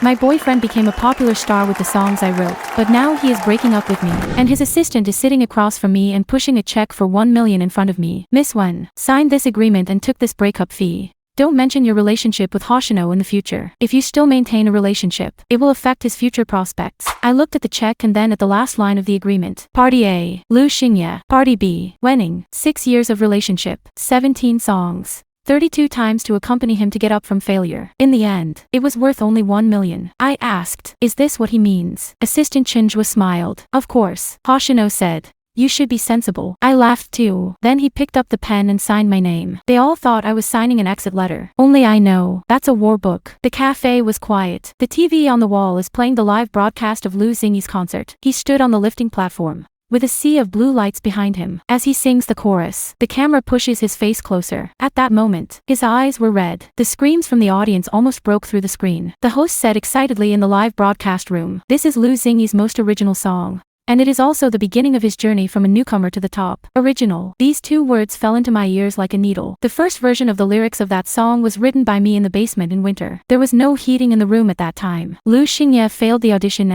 My boyfriend became a popular star with the songs I wrote, but now he is breaking up with me, and his assistant is sitting across from me and pushing a check for 1 million in front of me. Miss Wen signed this agreement and took this breakup fee. Don't mention your relationship with Hoshino in the future. If you still maintain a relationship, it will affect his future prospects. I looked at the check and then at the last line of the agreement. Party A, Lu Xingye. Party B, Wenning. 6 years of relationship, 17 songs. 32 times to accompany him to get up from failure. In the end, it was worth only 1 million. I asked, is this what he means? Assistant Chinjua smiled. Of course. Hoshino said. You should be sensible. I laughed too. Then he picked up the pen and signed my name. They all thought I was signing an exit letter. Only I know. That's a war book. The cafe was quiet. The TV on the wall is playing the live broadcast of Lu Xingyi's concert. He stood on the lifting platform, with a sea of blue lights behind him. As he sings the chorus, the camera pushes his face closer. At that moment, his eyes were red. The screams from the audience almost broke through the screen. The host said excitedly in the live broadcast room, "This is Lu Xingyi's most original song. And it is also the beginning of his journey from a newcomer to the top." Original. These 2 words fell into my ears like a needle. The first version of the lyrics of that song was written by me in the basement in winter. There was no heating in the room at that time. Lu Xingye failed the audition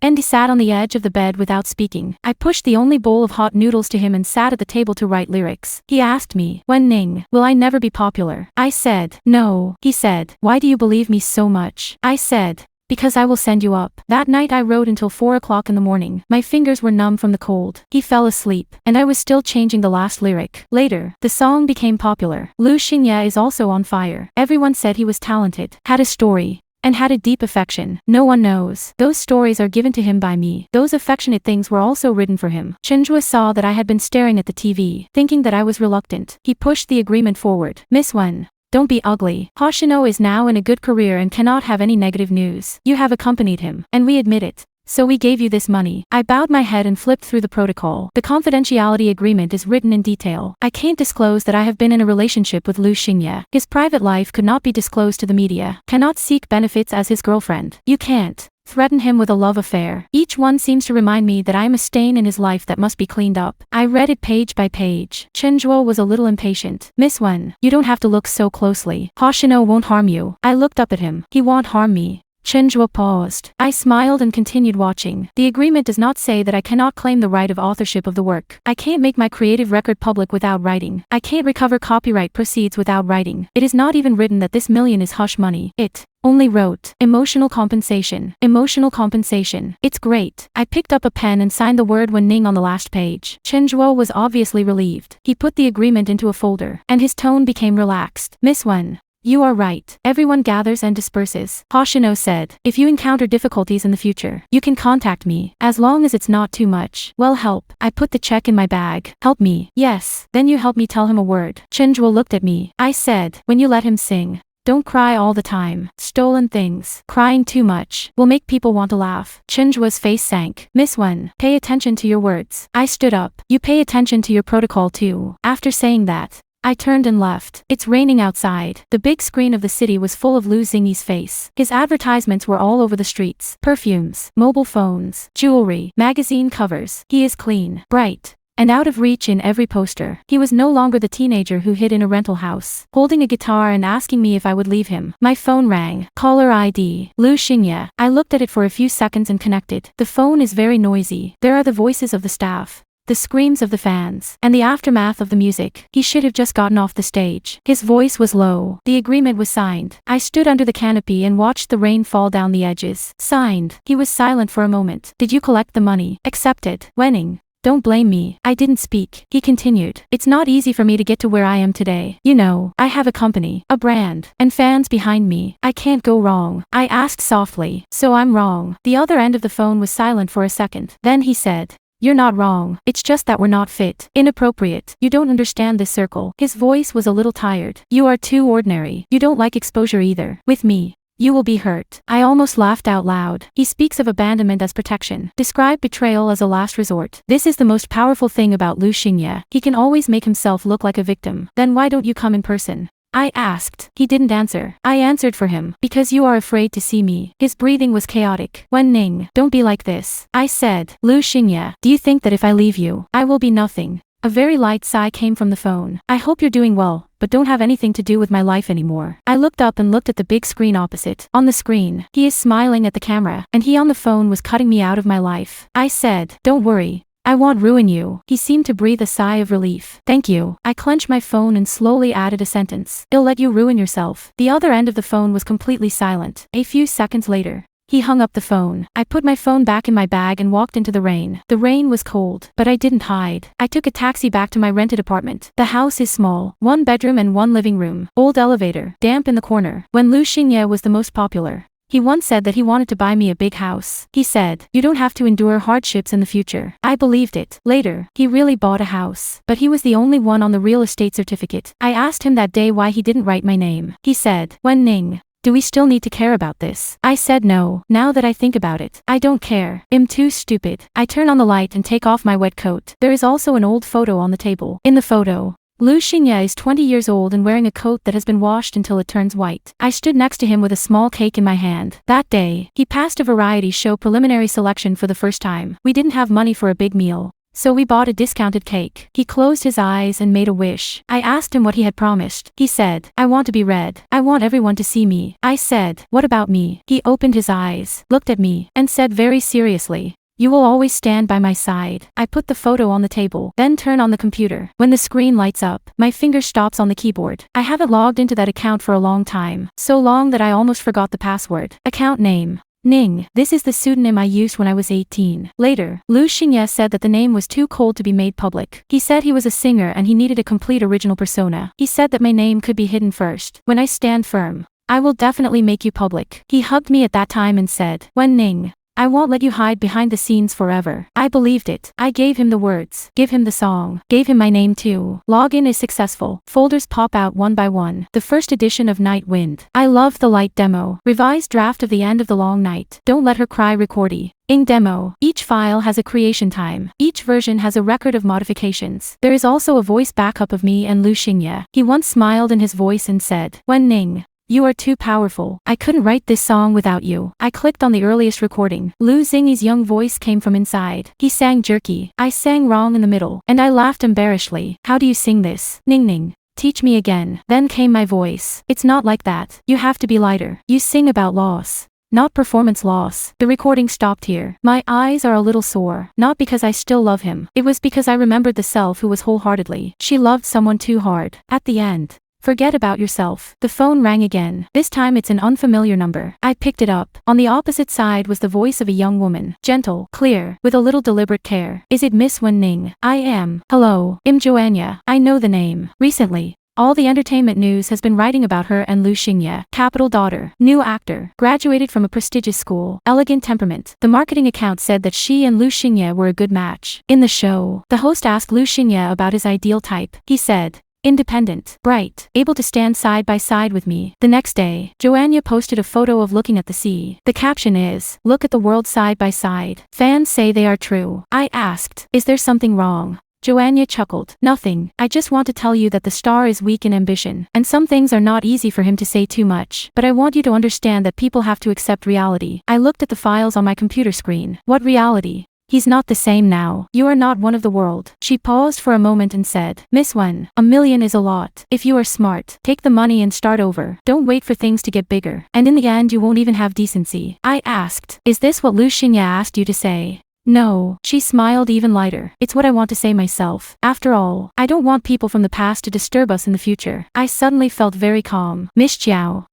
and he sat on the edge of the bed without speaking. I pushed the only bowl of hot noodles to him and sat at the table to write lyrics. He asked me, "Wenning, will I never be popular?" I said, "No." He said, "Why do you believe me so much?" I said, "Because I will send you up." That night I wrote until 4 o'clock in the morning. My fingers were numb from the cold. He fell asleep, and I was still changing the last lyric. Later, the song became popular. Lu Xingye is also on fire. Everyone said he was talented, had a story, and had a deep affection. No one knows. Those stories are given to him by me. Those affectionate things were also written for him. Chinjua saw that I had been staring at the TV, thinking that I was reluctant. He pushed the agreement forward. "Miss Wen, don't be ugly. Hoshino is now in a good career and cannot have any negative news. You have accompanied him, and we admit it. So we gave you this money." I bowed my head and flipped through the protocol. The confidentiality agreement is written in detail. I can't disclose that I have been in a relationship with Lu Xingye. His private life could not be disclosed to the media. Cannot seek benefits as his girlfriend. You can't threaten him with a love affair. Each one seems to remind me that I am a stain in his life that must be cleaned up. I read it page by page. Chinjua was a little impatient. "Miss Wen, you don't have to look so closely. Hoshino won't harm you." I looked up at him. "He won't harm me." Chinjua paused. I smiled and continued watching. The agreement does not say that I cannot claim the right of authorship of the work. I can't make my creative record public without writing. I can't recover copyright proceeds without writing. It is not even written that this million is hush money. It only wrote, "Emotional compensation. Emotional compensation." It's great. I picked up a pen and signed the word Wenning on the last page. Chinjua was obviously relieved. He put the agreement into a folder, and his tone became relaxed. "Miss Wen, you are right. Everyone gathers and disperses." Hoshino said, "If you encounter difficulties in the future, you can contact me, as long as it's not too much." "Well, help." I put the check in my bag. "Help me?" "Yes." "Then you help me tell him a word." Chinjua looked at me. I said, "When you let him sing, don't cry all the time. Stolen things. Crying too much will make people want to laugh." Chinjua's face sank. "Miss Wen, pay attention to your words." I stood up. "You pay attention to your protocol too." After saying that, I turned and left. It's raining outside. The big screen of the city was full of Lu Xingyi's face. His advertisements were all over the streets. Perfumes, mobile phones, jewelry, magazine covers. He is clean, bright, and out of reach in every poster. He was no longer the teenager who hid in a rental house, holding a guitar and asking me if I would leave him. My phone rang. Caller ID, Lu Xingye. I looked at it for a few seconds and connected. The phone is very noisy. There are the voices of the staff, the screams of the fans, and the aftermath of the music. He should have just gotten off the stage. His voice was low. The agreement was signed. I stood under the canopy and watched the rain fall down the edges. Signed. He was silent for a moment. "Did you collect the money?" "Accepted." "Wenning, don't blame me." I didn't speak. He continued, "It's not easy for me to get to where I am today. You know, I have a company, a brand, and fans behind me. I can't go wrong." I asked softly, "So I'm wrong?" The other end of the phone was silent for a second. Then he said, "You're not wrong. It's just that we're not fit. Inappropriate. You don't understand this circle." His voice was a little tired. "You are too ordinary. You don't like exposure either. With me, you will be hurt." I almost laughed out loud. He speaks of abandonment as protection. Describe betrayal as a last resort. This is the most powerful thing about Lu Xingye. He can always make himself look like a victim. "Then why don't you come in person?" I asked. He didn't answer. I answered for him. "Because you are afraid to see me." His breathing was chaotic. "Wenning, don't be like this." I said, "Lu Xingye, do you think that if I leave you, I will be nothing?" A very light sigh came from the phone. I hope you're doing well, but don't have anything to do with my life anymore. I looked up and looked at the big screen opposite. On the screen, he is smiling at the camera, and he on the phone was cutting me out of my life. I said, don't worry. I won't ruin you. He seemed to breathe a sigh of relief. Thank you. I clenched my phone and slowly added a sentence. It'll let you ruin yourself. The other end of the phone was completely silent. A few seconds later, he hung up the phone. I put my phone back in my bag and walked into the rain. The rain was cold, but I didn't hide. I took a taxi back to my rented apartment. The house is small, 1 bedroom and 1 living room. Old elevator, damp in the corner. When Lu Xingye was the most popular, he once said that he wanted to buy me a big house. He said, you don't have to endure hardships in the future. I believed it. Later, he really bought a house. But he was the only one on the real estate certificate. I asked him that day why he didn't write my name. He said, Wen Ning. Do we still need to care about this? I said no. Now that I think about it, I don't care. I'm too stupid. I turn on the light and take off my wet coat. There is also an old photo on the table. In the photo, Lu Xingye is 20 years old and wearing a coat that has been washed until it turns white. I stood next to him with a small cake in my hand. That day, he passed a variety show preliminary selection for the first time. We didn't have money for a big meal, so we bought a discounted cake. He closed his eyes and made a wish. I asked him what he had promised. He said, I want to be read. I want everyone to see me. I said, what about me? He opened his eyes, looked at me, and said very seriously, you will always stand by my side. I put the photo on the table, then turn on the computer. When the screen lights up, my finger stops on the keyboard. I haven't logged into that account for a long time. So long that I almost forgot the password. Account name, Ning. This is the pseudonym I used when I was 18. Later, Lu Xingye said that the name was too cold to be made public. He said he was a singer and he needed a complete original persona. He said that my name could be hidden first. When I stand firm, I will definitely make you public. He hugged me at that time and said, Wen Ning, I won't let you hide behind the scenes forever. I believed it. I gave him the words, give him the song, gave him my name too. Login is successful. Folders pop out one by one. The first edition of Night Wind. I love the light demo. Revised draft of the end of the long night. Don't let her cry recordy. Ing demo. Each file has a creation time. Each version has a record of modifications. There is also a voice backup of me and Lu Xingye. He once smiled in his voice and said, Wen Ning, you are too powerful. I couldn't write this song without you. I clicked on the earliest recording. Lu Xingye's young voice came from inside. He sang jerky. I sang wrong in the middle, and I laughed embarrassedly. How do you sing this? Ning Ning. Teach me again. Then came my voice. It's not like that. You have to be lighter. You sing about loss, not performance loss. The recording stopped here. My eyes are a little sore. Not because I still love him. It was because I remembered the self who was wholeheartedly. She loved someone too hard. At the end, forget about yourself. The phone rang again. This time it's an unfamiliar number. I picked it up. On the opposite side was the voice of a young woman. Gentle, clear, with a little deliberate care. Is it Miss Wen Ning? I am. Hello. I'm Joanna. I know the name. Recently, all the entertainment news has been writing about her and Lu Xingye. Capital daughter. New actor. Graduated from a prestigious school. Elegant temperament. The marketing account said that she and Lu Xingye were a good match. In the show, the host asked Lu Xingye about his ideal type. He said, independent, bright, able to stand side by side with me. The next day, Joanna posted a photo of looking at the sea. The caption is, look at the world side by side. Fans say they are true. I asked, is there something wrong? Joanna chuckled. Nothing. I just want to tell you that the star is weak in ambition, and some things are not easy for him to say too much. But I want you to understand that people have to accept reality. I looked at the files on my computer screen. What reality? He's not the same now. You are not one of the world. She paused for a moment and said, Miss Wen, $1 million is a lot. If you are smart, take the money and start over. Don't wait for things to get bigger. And in the end you won't even have decency. I asked, is this what Lu Xingye asked you to say? No. She smiled even lighter. It's what I want to say myself. After all, I don't want people from the past to disturb us in the future. I suddenly felt very calm. Miss Chiao.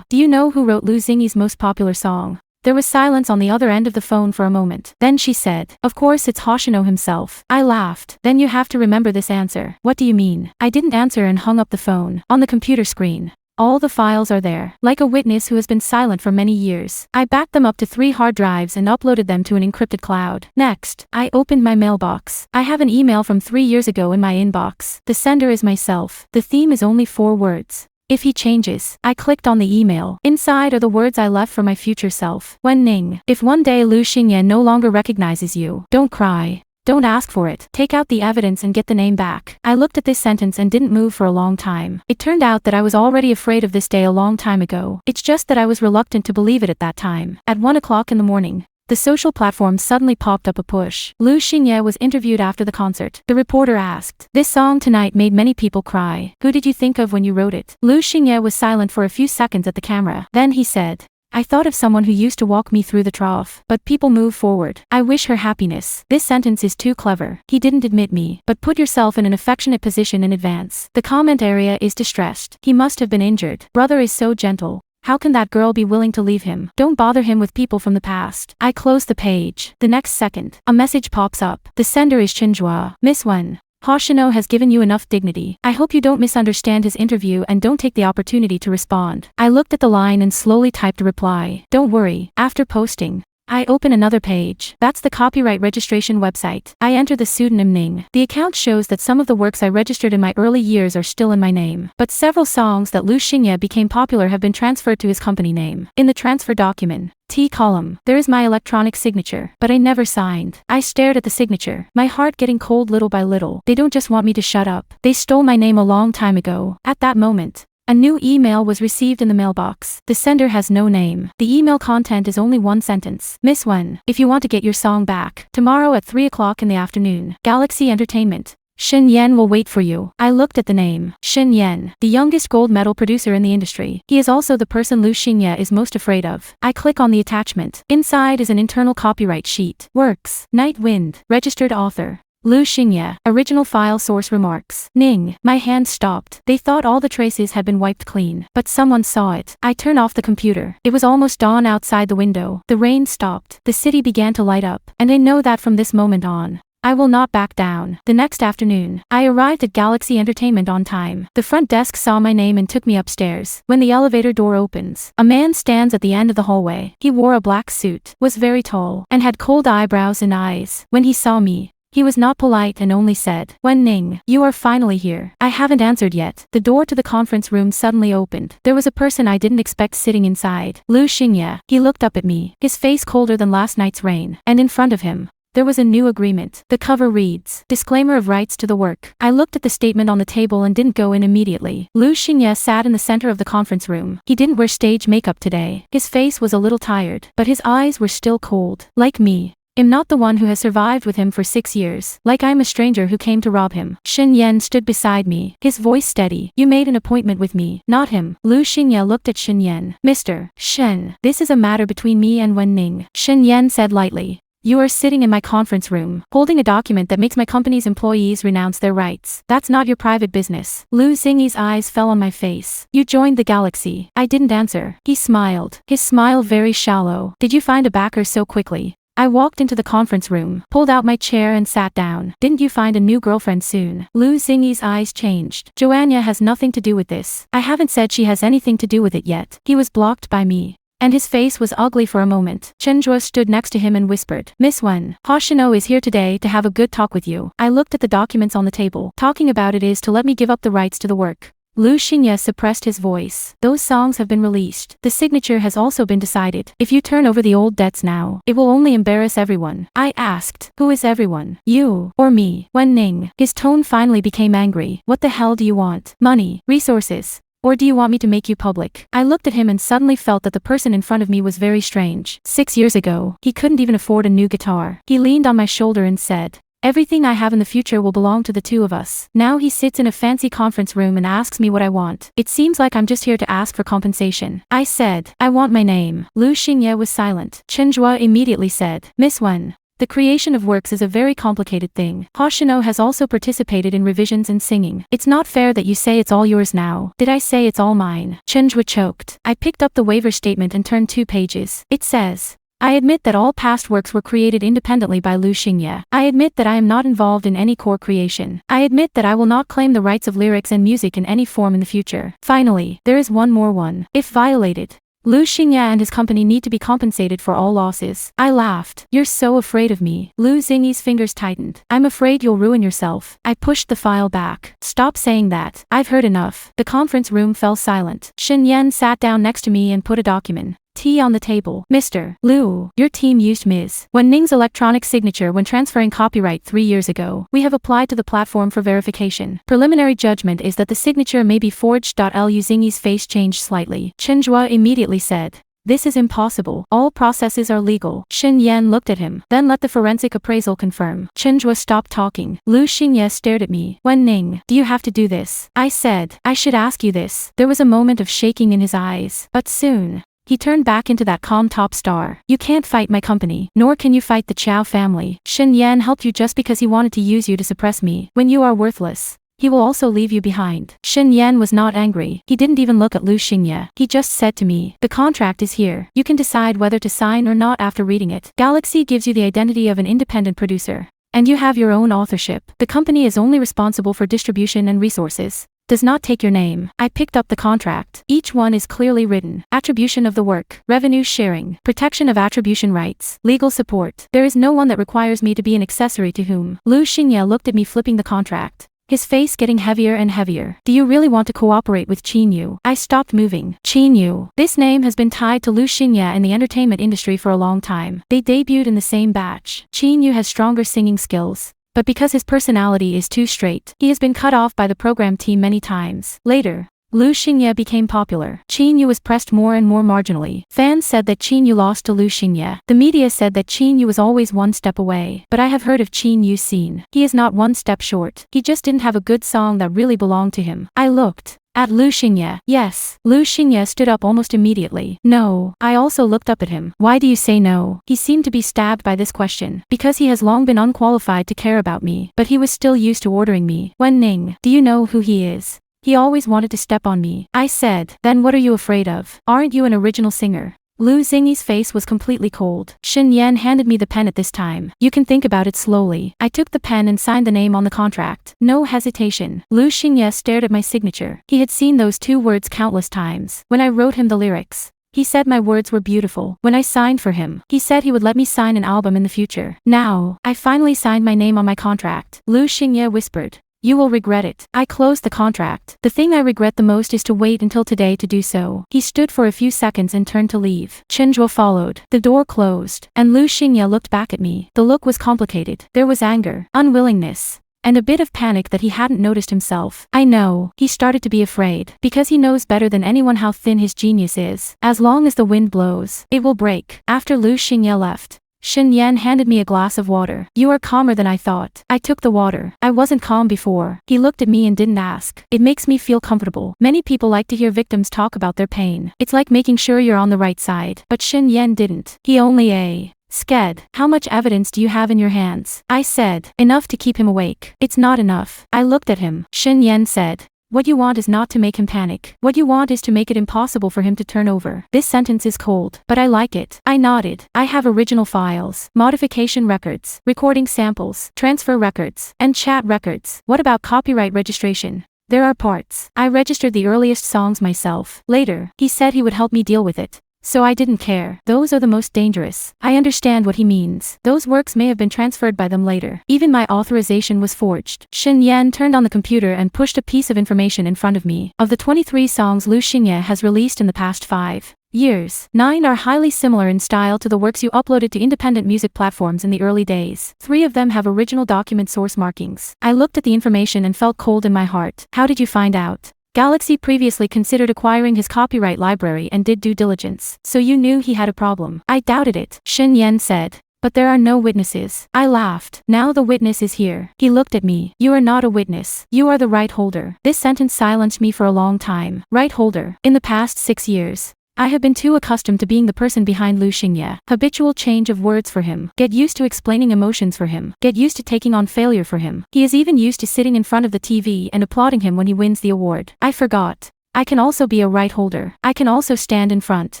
Do you know who wrote Lu Xingye's most popular song? There was silence on the other end of the phone for a moment. Then she said, of course it's Hoshino himself. I laughed. Then you have to remember this answer. What do you mean? I didn't answer and hung up the phone. On the computer screen, all the files are there. Like a witness who has been silent for many years. I backed them up to 3 hard drives and uploaded them to an encrypted cloud. Next, I opened my mailbox. I have an email from 3 years ago in my inbox. The sender is myself. The theme is only 4 words. If he changes. I clicked on the email. Inside are the words I left for my future self. Wen Ning, if one day Lu Xingye no longer recognizes you, don't cry. Don't ask for it. Take out the evidence and get the name back. I looked at this sentence and didn't move for a long time. It turned out that I was already afraid of this day a long time ago. It's just that I was reluctant to believe it at that time. At 1 o'clock in the morning, the social platform suddenly popped up a push. Lu Xingye was interviewed after the concert. The reporter asked, "This song tonight made many people cry. Who did you think of when you wrote it?" Lu Xingye was silent for a few seconds at the camera. Then he said, "I thought of someone who used to walk me through the trough. But people move forward. I wish her happiness." This sentence is too clever. He didn't admit me, but put yourself in an affectionate position in advance. The comment area is distressed. He must have been injured. Brother is so gentle. How can that girl be willing to leave him? Don't bother him with people from the past. I close the page. The next second, a message pops up. The sender is Chenjua. Miss Wen. Hoshino has given you enough dignity. I hope you don't misunderstand his interview and don't take the opportunity to respond. I looked at the line and slowly typed a reply. Don't worry. After posting, I open another page. That's the copyright registration website. I enter the pseudonym Ning. The account shows that some of the works I registered in my early years are still in my name. But several songs that Lu Xingye became popular have been transferred to his company name. In the transfer document, T column, there is my electronic signature, but I never signed. I stared at the signature, my heart getting cold little by little. They don't just want me to shut up. They stole my name a long time ago. At that moment, a new email was received in the mailbox. The sender has no name. The email content is only one sentence. Miss Wen, if you want to get your song back, tomorrow at 3 o'clock in the afternoon, Galaxy Entertainment. Shin Yen will wait for you. I looked at the name. Shin Yen, the youngest gold medal producer in the industry. He is also the person Lu Xingye is most afraid of. I click on the attachment. Inside is an internal copyright sheet. Works. Night Wind. Registered author, Lu Xingye. Original file source remarks. Ning. My hand stopped. They thought all the traces had been wiped clean. But someone saw it. I turn off the computer. It was almost dawn outside the window. The rain stopped. The city began to light up. And I know that from this moment on, I will not back down. The next afternoon, I arrived at Galaxy Entertainment on time. The front desk saw my name and took me upstairs. When the elevator door opens, a man stands at the end of the hallway. He wore a black suit, was very tall, and had cold eyebrows and eyes. When he saw me, he was not polite and only said, "Wen Ning, you are finally here." I haven't answered yet. The door to the conference room suddenly opened. There was a person I didn't expect sitting inside. Lu Xingye. He looked up at me, his face colder than last night's rain. And in front of him, there was a new agreement. The cover reads, "Disclaimer of rights to the work." I looked at the statement on the table and didn't go in immediately. Lu Xingye sat in the center of the conference room. He didn't wear stage makeup today. His face was a little tired, but his eyes were still cold. Like me, I'm not the one who has survived with him for 6 years. Like I'm a stranger who came to rob him. Shin Yen stood beside me, his voice steady. "You made an appointment with me, not him." Lu Xingye looked at Shin Yen. "Mr. Shen, this is a matter between me and Wen Ning." Shin Yen said lightly, "You are sitting in my conference room, holding a document that makes my company's employees renounce their rights. That's not your private business." Lu Xingye's eyes fell on my face. "You joined the Galaxy." I didn't answer. He smiled, his smile very shallow. "Did you find a backer so quickly?" I walked into the conference room, pulled out my chair and sat down. "Didn't you find a new girlfriend soon?" Lu Xingye's eyes changed. "Joanna has nothing to do with this. I haven't said she has anything to do with it yet." He was blocked by me, and his face was ugly for a moment. Chenjua stood next to him and whispered, "Miss Wen, Hoshino is here today to have a good talk with you." I looked at the documents on the table. "Talking about it is to let me give up the rights to the work." Lu Xingye suppressed his voice. "Those songs have been released. The signature has also been decided. If you turn over the old debts now, it will only embarrass everyone." I asked, "Who is everyone? You, or me?" Wen Ning. His tone finally became angry. "What the hell do you want? Money? Resources? Or do you want me to make you public?" I looked at him and suddenly felt that the person in front of me was very strange. 6 years ago, he couldn't even afford a new guitar. He leaned on my shoulder and said, "Everything I have in the future will belong to the two of us." Now he sits in a fancy conference room and asks me what I want. It seems like I'm just here to ask for compensation. I said, "I want my name." Lu Xingye was silent. Chenjua immediately said, "Miss Wen, the creation of works is a very complicated thing. Hoshino has also participated in revisions and singing. It's not fair that you say it's all yours now." "Did I say it's all mine?" Chenjua choked. I picked up the waiver statement and turned 2 pages. It says, "I admit that all past works were created independently by Lu Xingye. I admit that I am not involved in any core creation. I admit that I will not claim the rights of lyrics and music in any form in the future." Finally, there is one more one. If violated, Lu Xingye and his company need to be compensated for all losses. I laughed. "You're so afraid of me." Lu Xingye's fingers tightened. "I'm afraid you'll ruin yourself." I pushed the file back. "Stop saying that. I've heard enough." The conference room fell silent. Shin Yen sat down next to me and put a document, tea on the table. "Mr. Lu, your team used Ms. Wen Ning's electronic signature when transferring copyright 3 years ago. We have applied to the platform for verification. Preliminary judgment is that the signature may be forged. Lu Xingye's face changed slightly. Chenjua immediately said, This is impossible. All processes are legal. Shin Yan looked at him, then let the forensic appraisal confirm. Chenhua stopped talking. Lu Xingye stared at me. Wen Ning, do you have to do this? I said, I should ask you this. There was a moment of shaking in his eyes, but soon he turned back into that calm top star. You can't fight my company, nor can you fight the Chao family. Shin Yan helped you just because he wanted to use you to suppress me. When you are worthless, he will also leave you behind. Shin Yan was not angry. He didn't even look at Lu Xingye. He just said to me, the contract is here. You can decide whether to sign or not after reading it. Galaxy gives you the identity of an independent producer, and you have your own authorship. The company is only responsible for distribution and resources. Does not take your name. I picked up the contract. Each one is clearly written. Attribution of the work, revenue sharing, protection of attribution rights, legal support. There is no one that requires me to be an accessory to whom. Lu Xingye looked at me flipping the contract, his face getting heavier and heavier. Do you really want to cooperate with Qin Yu? I stopped moving. Qin Yu. This name has been tied to Lu Xingye in the entertainment industry for a long time. They debuted in the same batch. Qin Yu has stronger singing skills, but because his personality is too straight, he has been cut off by the program team many times. Later, Lu Xingye became popular. Qin Yu was pressed more and more marginally. Fans said that Qin Yu lost to Lu Xingye. The media said that Qin Yu was always one step away. But I have heard of Qin Yu's scene. He is not one step short. He just didn't have a good song that really belonged to him. I looked at Lu Xingye. Yes. Lu Xingye stood up almost immediately. No. I also looked up at him. Why do you say no? He seemed to be stabbed by this question. Because he has long been unqualified to care about me. But he was still used to ordering me. Wen Ning, do you know who he is? He always wanted to step on me. I said, then what are you afraid of? Aren't you an original singer? Lu Xingye's face was completely cold. Shin Yan handed me the pen at this time. You can think about it slowly. I took the pen and signed the name on the contract. No hesitation. Lu Xingye stared at my signature. He had seen those two words countless times. When I wrote him the lyrics, he said my words were beautiful. When I signed for him, he said he would let me sign an album in the future. Now, I finally signed my name on my contract. Lu Xingye whispered, you will regret it. I closed the contract. The thing I regret the most is to wait until today to do so. He stood for a few seconds and turned to leave. Chenhua followed. The door closed, and Lu Xingye looked back at me. The look was complicated. There was anger, unwillingness, and a bit of panic that he hadn't noticed himself. I know, he started to be afraid, because he knows better than anyone how thin his genius is. As long as the wind blows, it will break. After Lu Xingye left, Shin Yan handed me a glass of water. You are calmer than I thought. I took the water. I wasn't calm before. He looked at me and didn't ask. It makes me feel comfortable. Many people like to hear victims talk about their pain. It's like making sure you're on the right side. But Shin Yan didn't. He only Sked. How much evidence do you have in your hands? I said. Enough to keep him awake. It's not enough. I looked at him. Shin Yan said, what you want is not to make him panic. What you want is to make it impossible for him to turn over. This sentence is cold, but I like it. I nodded. I have original files, modification records, recording samples, transfer records, and chat records. What about copyright registration? There are parts. I registered the earliest songs myself. Later, he said he would help me deal with it. So I didn't care. Those are the most dangerous. I understand what he means. Those works may have been transferred by them later. Even my authorization was forged. Shin Yan turned on the computer and pushed a piece of information in front of me. Of the 23 songs Lu Xingye has released in the past 5 years, 9 are highly similar in style to the works you uploaded to independent music platforms in the early days. 3 of them have original document source markings. I looked at the information and felt cold in my heart. How did you find out? Galaxy previously considered acquiring his copyright library and did due diligence. So you knew he had a problem. I doubted it, Shin Yan said. But there are no witnesses. I laughed. Now the witness is here. He looked at me. You are not a witness. You are the right holder. This sentence silenced me for a long time. Right holder. In the past 6 years, I have been too accustomed to being the person behind Lu Xingye. Habitual change of words for him. Get used to explaining emotions for him. Get used to taking on failure for him. He is even used to sitting in front of the TV and applauding him when he wins the award. I forgot. I can also be a right holder. I can also stand in front.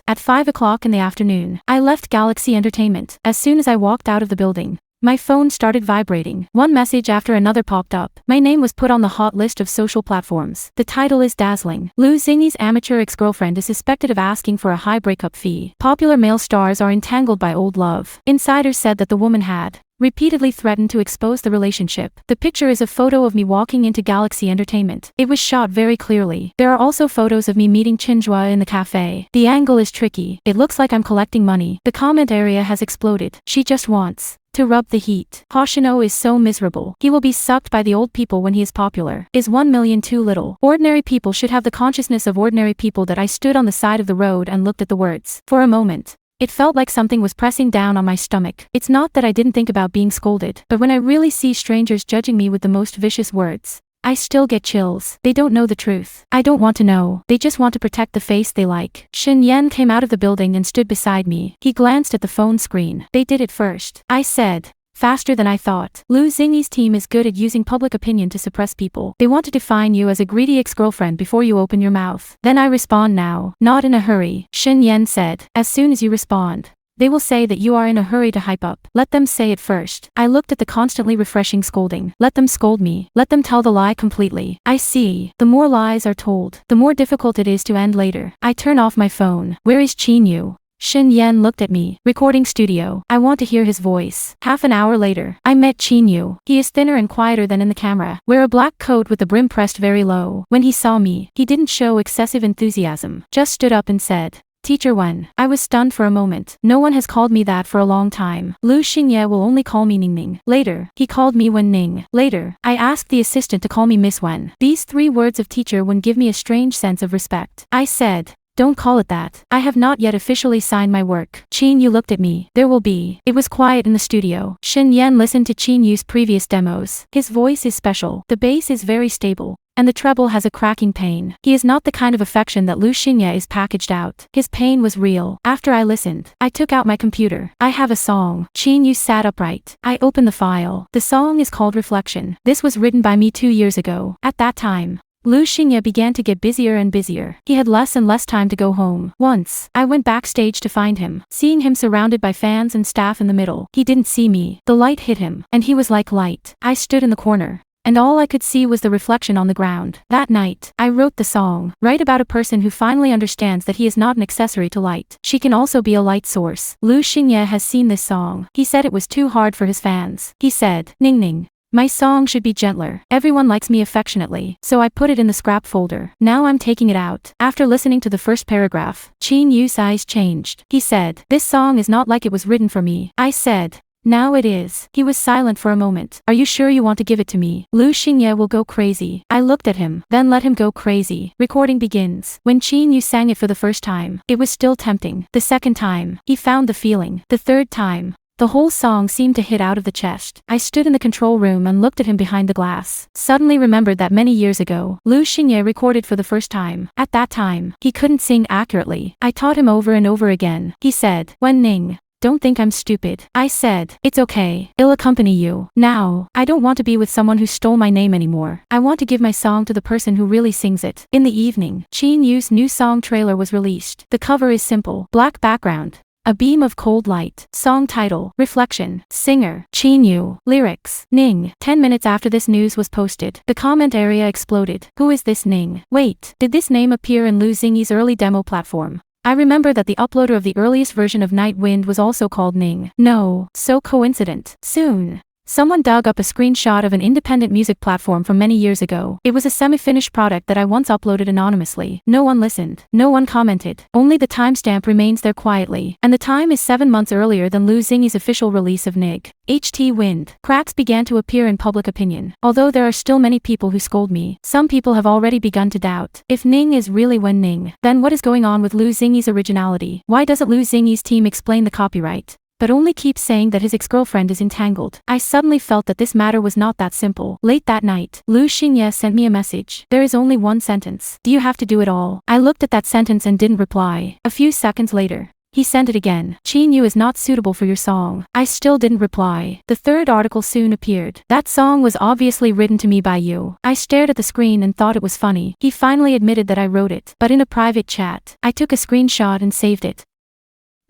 At 5 o'clock in the afternoon, I left Galaxy Entertainment. As soon as I walked out of the building, my phone started vibrating. One message after another popped up. My name was put on the hot list of social platforms. The title is dazzling. Lu Xingye's amateur ex-girlfriend is suspected of asking for a high breakup fee. Popular male stars are entangled by old love. Insiders said that the woman had repeatedly threatened to expose the relationship. The picture is a photo of me walking into Galaxy Entertainment. It was shot very clearly. There are also photos of me meeting Chenhua in the cafe. The angle is tricky. It looks like I'm collecting money. The comment area has exploded. She just wants To rub the heat. Hoshino is so miserable. He will be sucked by the old people when he is popular. Is 1 million too little? Ordinary people should have the consciousness of ordinary people. That I stood on the side of the road and looked at the words. For a moment, it felt like something was pressing down on my stomach. It's not that I didn't think about being scolded, but when I really see strangers judging me with the most vicious words, I still get chills. They don't know the truth. I don't want to know. They just want to protect the face they like. Shin Yen came out of the building and stood beside me. He glanced at the phone screen. They did it first. I said. Faster than I thought. Lu Xingyi's team is good at using public opinion to suppress people. They want to define you as a greedy ex-girlfriend before you open your mouth. Then I respond now. Not in a hurry. Shin Yen said. As soon as you respond, they will say that you are in a hurry to hype up. Let them say it first. I looked at the constantly refreshing scolding. Let them scold me. Let them tell the lie completely. I see. The more lies are told, the more difficult it is to end later. I turn off my phone. Where is Qin? Shin Yen looked at me. Recording studio. I want to hear his voice. Half an hour later, I met Qin. He is thinner and quieter than in the camera. Wear a black coat with the brim pressed very low. When he saw me, he didn't show excessive enthusiasm. Just stood up and said, Teacher Wen. I was stunned for a moment. No one has called me that for a long time. Lu Xingye will only call me Ning Ning. Later, he called me Wen Ning. Later, I asked the assistant to call me Miss Wen. These 3 words of teacher Wen give me a strange sense of respect. I said, don't call it that. I have not yet officially signed my work. Qin Yu looked at me. There will be. It was quiet in the studio. Shin Yen listened to Qin Yu's previous demos. His voice is special. The bass is very stable, and the treble has a cracking pain. He is not the kind of affection that Lu Xingye is packaged out. His pain was real. After I listened, I took out my computer. I have a song. Qin Yu sat upright. I opened the file. The song is called Reflection. This was written by me 2 years ago. At that time, Lu Xingye began to get busier and busier. He had less and less time to go home. Once, I went backstage to find him. Seeing him surrounded by fans and staff in the middle, he didn't see me. The light hit him, and he was like light. I stood in the corner, and all I could see was the reflection on the ground. That night, I wrote the song. Write about a person who finally understands that he is not an accessory to light. She can also be a light source. Lu Xingye has seen this song. He said it was too hard for his fans. He said, Ning Ning, my song should be gentler. Everyone likes me affectionately, so I put it in the scrap folder. Now I'm taking it out. After listening to the first paragraph, Qin Yu's eyes changed. He said, this song is not like it was written for me. I said, now it is. He was silent for a moment. Are you sure you want to give it to me? Lu Xingye will go crazy. I looked at him. Then let him go crazy. Recording begins. When Qin Yu sang it for the first time, it was still tempting. The second time, he found the feeling. The third time, the whole song seemed to hit out of the chest. I stood in the control room and looked at him behind the glass. Suddenly remembered that many years ago, Lu Xingye recorded for the first time. At that time, he couldn't sing accurately. I taught him over and over again. He said, Wen Ning, don't think I'm stupid. I said, it's okay. I'll accompany you. Now, I don't want to be with someone who stole my name anymore. I want to give my song to the person who really sings it. In the evening, Qin Yu's new song trailer was released. The cover is simple. Black background. A beam of cold light. Song title, Reflection. Singer, Qin Yu. Lyrics, Ning. 10 minutes after this news was posted, the comment area exploded. Who is this Ning? Wait, did this name appear in Lu Xingyi's early demo platform? I remember that the uploader of the earliest version of Night Wind was also called Ning. No, so coincident. Soon, someone dug up a screenshot of an independent music platform from many years ago. It was a semi-finished product that I once uploaded anonymously. No one listened. No one commented. Only the timestamp remains there quietly. And the time is 7 months earlier than Lu Xingyi's official release of Nig. HT Wind. Cracks began to appear in public opinion. Although there are still many people who scold me, some people have already begun to doubt. If Ning is really Wen Ning, then what is going on with Lu Xingyi's originality? Why doesn't Lu Xingyi's team explain the copyright, but only keep saying that his ex-girlfriend is entangled? I suddenly felt that this matter was not that simple. Late that night, Lu Xingye sent me a message. There is only one sentence. Do you have to do it all? I looked at that sentence and didn't reply. A few seconds later, he sent it again. Qin Yu is not suitable for your song. I still didn't reply. The third article soon appeared. That song was obviously written to me by you. I stared at the screen and thought it was funny. He finally admitted that I wrote it, but in a private chat. I took a screenshot and saved it.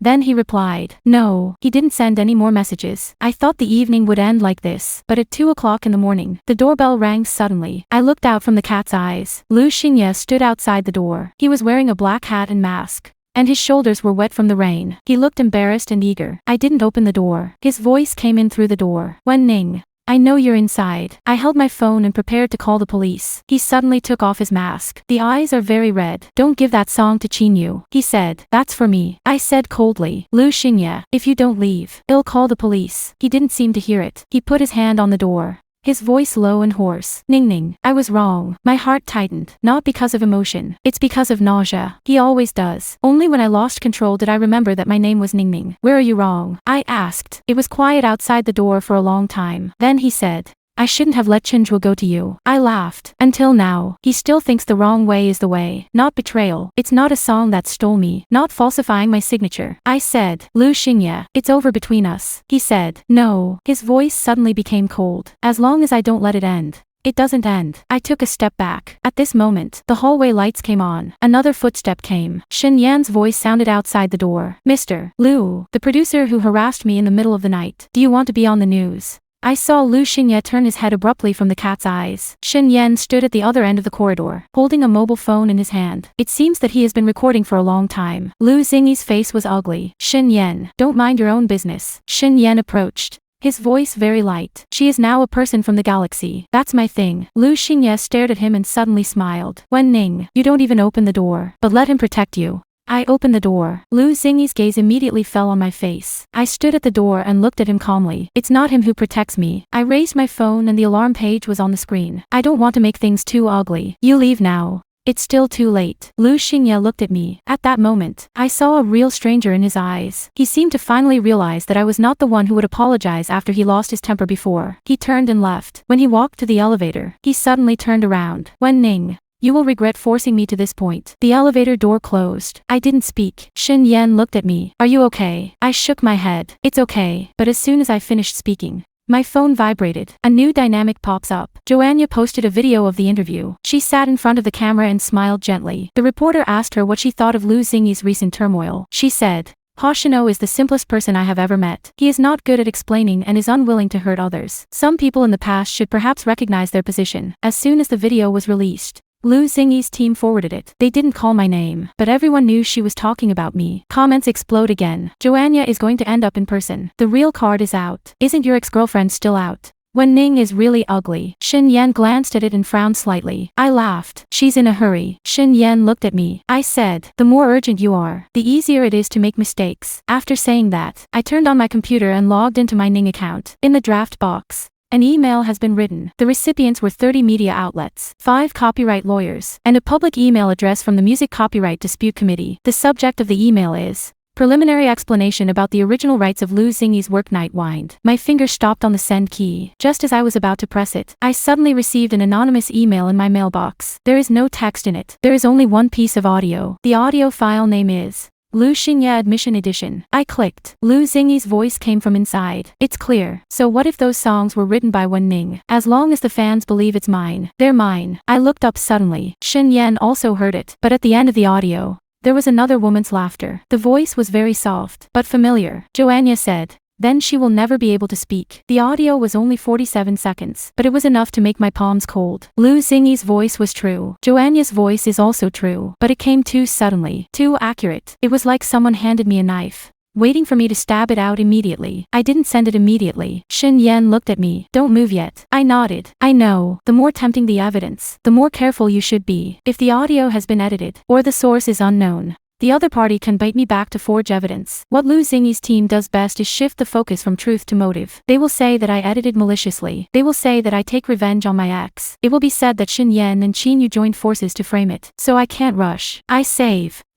Then he replied. No, he didn't send any more messages. I thought the evening would end like this, but at 2 o'clock in the morning, the doorbell rang suddenly. I looked out from the cat's eyes. Lu Xingye stood outside the door. He was wearing a black hat and mask, and his shoulders were wet from the rain. He looked embarrassed and eager. I didn't open the door. His voice came in through the door. Wen Ning, I know you're inside. I held my phone and prepared to call the police. He suddenly took off his mask. The eyes are very red. Don't give that song to Chinyu, he said. That's for me. I said coldly. Lu Xingye, if you don't leave, I'll call the police. He didn't seem to hear it. He put his hand on the door. His voice low and hoarse. Ning, I was wrong. My heart tightened. Not because of emotion. It's because of nausea. He always does. Only when I lost control did I remember that my name was Ning. Where are you wrong? I asked. It was quiet outside the door for a long time. Then he said, I shouldn't have let Chinju go to you. I laughed. Until now, he still thinks the wrong way is the way. Not betrayal. It's not a song that stole me. Not falsifying my signature. I said, Lu Xingye, it's over between us. He said, no. His voice suddenly became cold. As long as I don't let it end. It doesn't end. I took a step back. At this moment, the hallway lights came on. Another footstep came. Shin Yan's voice sounded outside the door. Mr. Lu, the producer who harassed me in the middle of the night. Do you want to be on the news? I saw Lu Xingye turn his head abruptly from the cat's eyes. Shin Yan stood at the other end of the corridor, holding a mobile phone in his hand. It seems that he has been recording for a long time. Lu Xingye's face was ugly. Shin Yan, don't mind your own business. Shin Yan approached. His voice very light. She is now a person from the galaxy. That's my thing. Lu Xingye stared at him and suddenly smiled. Wen Ning, you don't even open the door, but let him protect you. I opened the door. Lu Xingye's gaze immediately fell on my face. I stood at the door and looked at him calmly. It's not him who protects me. I raised my phone and the alarm page was on the screen. I don't want to make things too ugly. You leave now. It's still too late. Lu Xingye looked at me. At that moment, I saw a real stranger in his eyes. He seemed to finally realize that I was not the one who would apologize after he lost his temper before. He turned and left. When he walked to the elevator, he suddenly turned around. Wen Ning, you will regret forcing me to this point. The elevator door closed. I didn't speak. Shin Yan looked at me. Are you okay? I shook my head. It's okay. But as soon as I finished speaking, my phone vibrated. A new dynamic pops up. Joanna posted a video of the interview. She sat in front of the camera and smiled gently. The reporter asked her what she thought of Lu Xingye's recent turmoil. She said, Hoshino is the simplest person I have ever met. He is not good at explaining and is unwilling to hurt others. Some people in the past should perhaps recognize their position. As soon as the video was released, Lu Xingye's team forwarded it. They didn't call my name, but everyone knew she was talking about me. Comments explode again. Joanna is going to end up in person. The real card is out. Isn't your ex-girlfriend still out? Wen Ning is really ugly. Shin Yan glanced at it and frowned slightly. I laughed. She's in a hurry. Shin Yan looked at me. I said, the more urgent you are, the easier it is to make mistakes. After saying that, I turned on my computer and logged into my Ning account. In the draft box, an email has been written. The recipients were 30 media outlets, 5 copyright lawyers, and a public email address from the Music Copyright Dispute Committee. The subject of the email is preliminary explanation about the original rights of Lu Xingye's work Night Wind. My finger stopped on the send key. Just as I was about to press it, I suddenly received an anonymous email in my mailbox. There is no text in it. There is only one piece of audio. The audio file name is Lu Xingye Admission Edition. I clicked. Lu Xingye's voice came from inside. It's clear. So what if those songs were written by Wen Ning? As long as the fans believe it's mine, they're mine. I looked up suddenly. Shin Yan also heard it, but at the end of the audio, there was another woman's laughter. The voice was very soft, but familiar. Joanna said, then she will never be able to speak. The audio was only 47 seconds, but it was enough to make my palms cold. Lu Xingye's voice was true. Joanna's voice is also true, but it came too suddenly, too accurate. It was like someone handed me a knife, waiting for me to stab it out immediately. I didn't send it immediately. Shin Yan looked at me. Don't move yet. I nodded. I know. The more tempting the evidence, the more careful you should be. If the audio has been edited, or the source is unknown, the other party can bite me back to forge evidence. What Lu Xingye's team does best is shift the focus from truth to motive. They will say that I edited maliciously. They will say that I take revenge on my ex. It will be said that Shin Yan and Qin Yu joined forces to frame it. So I can't rush. I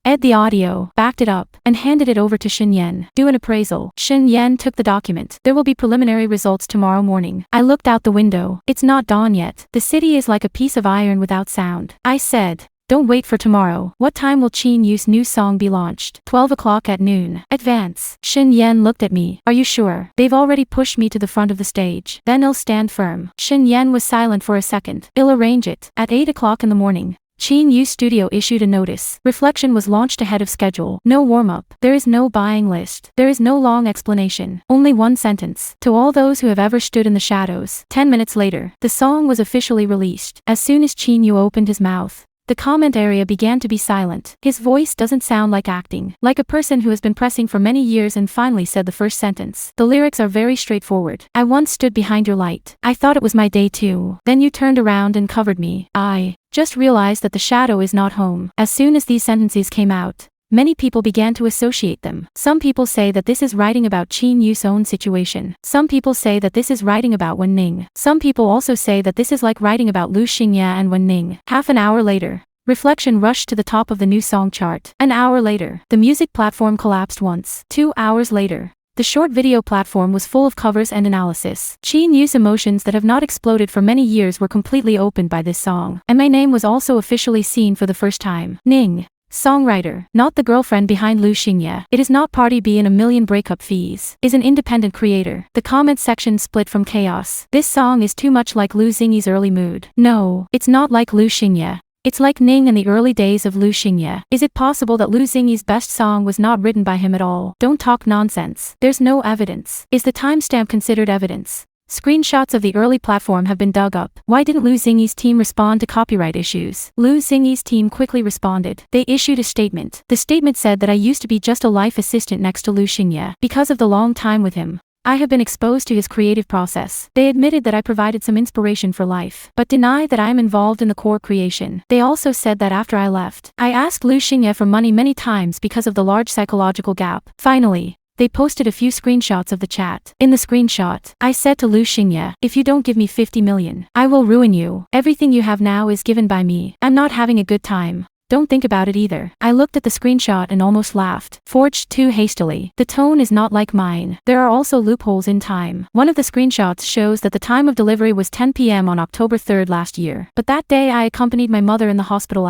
ed the audio, backed it up, and handed it over to Shin Yan. Do an appraisal. Shin Yan took the document. There will be preliminary results tomorrow morning. I looked out the window. It's not dawn yet. The city is like a piece of iron without sound. I said, don't wait for tomorrow. What time will Qin Yu's new song be launched? 12 o'clock at noon. Advance. Shin Yan looked at me. Are you sure? They've already pushed me to the front of the stage. Then I'll stand firm. Shin Yan was silent for a second. I'll arrange it. At 8 o'clock in the morning, Qin Yu's studio issued a notice. Reflection was launched ahead of schedule. No warm-up. There is no buying list. There is no long explanation. Only one sentence. To all those who have ever stood in the shadows. 10 minutes later, the song was officially released. As soon as Qin Yu opened his mouth, The comment area began to be silent. His voice doesn't sound like acting, like a person who has been pressing for many years and finally said the first sentence. The lyrics are very straightforward. I once stood behind your light. I thought it was my day too. Then you turned around and covered me. I just realized that the shadow is not home. As soon as these sentences came out, many people began to associate them. Some people say that this is writing about Chin Yu's own situation. Some people say that this is writing about Wen Ning. Some people also say that this is like writing about Lu Xingye and Wen Ning. Half an hour later, Reflection rushed to the top of the new song chart. An hour later, the music platform collapsed once. 2 hours later, the short video platform was full of covers and analysis. Chin Yu's emotions that have not exploded for many years were completely opened by this song. And my name was also officially seen for the first time. Ning. Songwriter, not the girlfriend behind Lu Xingye. It is not Party B in a million breakup fees. Is an independent creator. The comment section split from chaos. This song is too much like Lu Xingye's early mood. No, it's not like Lu Xingye. It's like Ning in the early days of Lu Xingye. Is it possible that Lu Xingye's best song was not written by him at all? Don't talk nonsense. There's no evidence. Is the timestamp considered evidence? Screenshots of the early platform have been dug up. Why didn't Lu Xingye's team respond to copyright issues? Lu Xingye's team quickly responded. They issued a statement. The statement said that I used to be just a life assistant next to Lu Xingye. Because of the long time with him, I have been exposed to his creative process. They admitted that I provided some inspiration for life, but deny that I am involved in the core creation. They also said that after I left, I asked Lu Xingye for money many times because of the large psychological gap. Finally, they posted a few screenshots of the chat. In the screenshot, I said to Lu Xingye, if you don't give me 50 million, I will ruin you. Everything you have now is given by me. I'm not having a good time. Don't think about it either. I looked at the screenshot and almost laughed. Forged too hastily. The tone is not like mine. There are also loopholes in time. One of the screenshots shows that the time of delivery was 10 p.m. on October 3rd last year. But that day I accompanied my mother in the hospital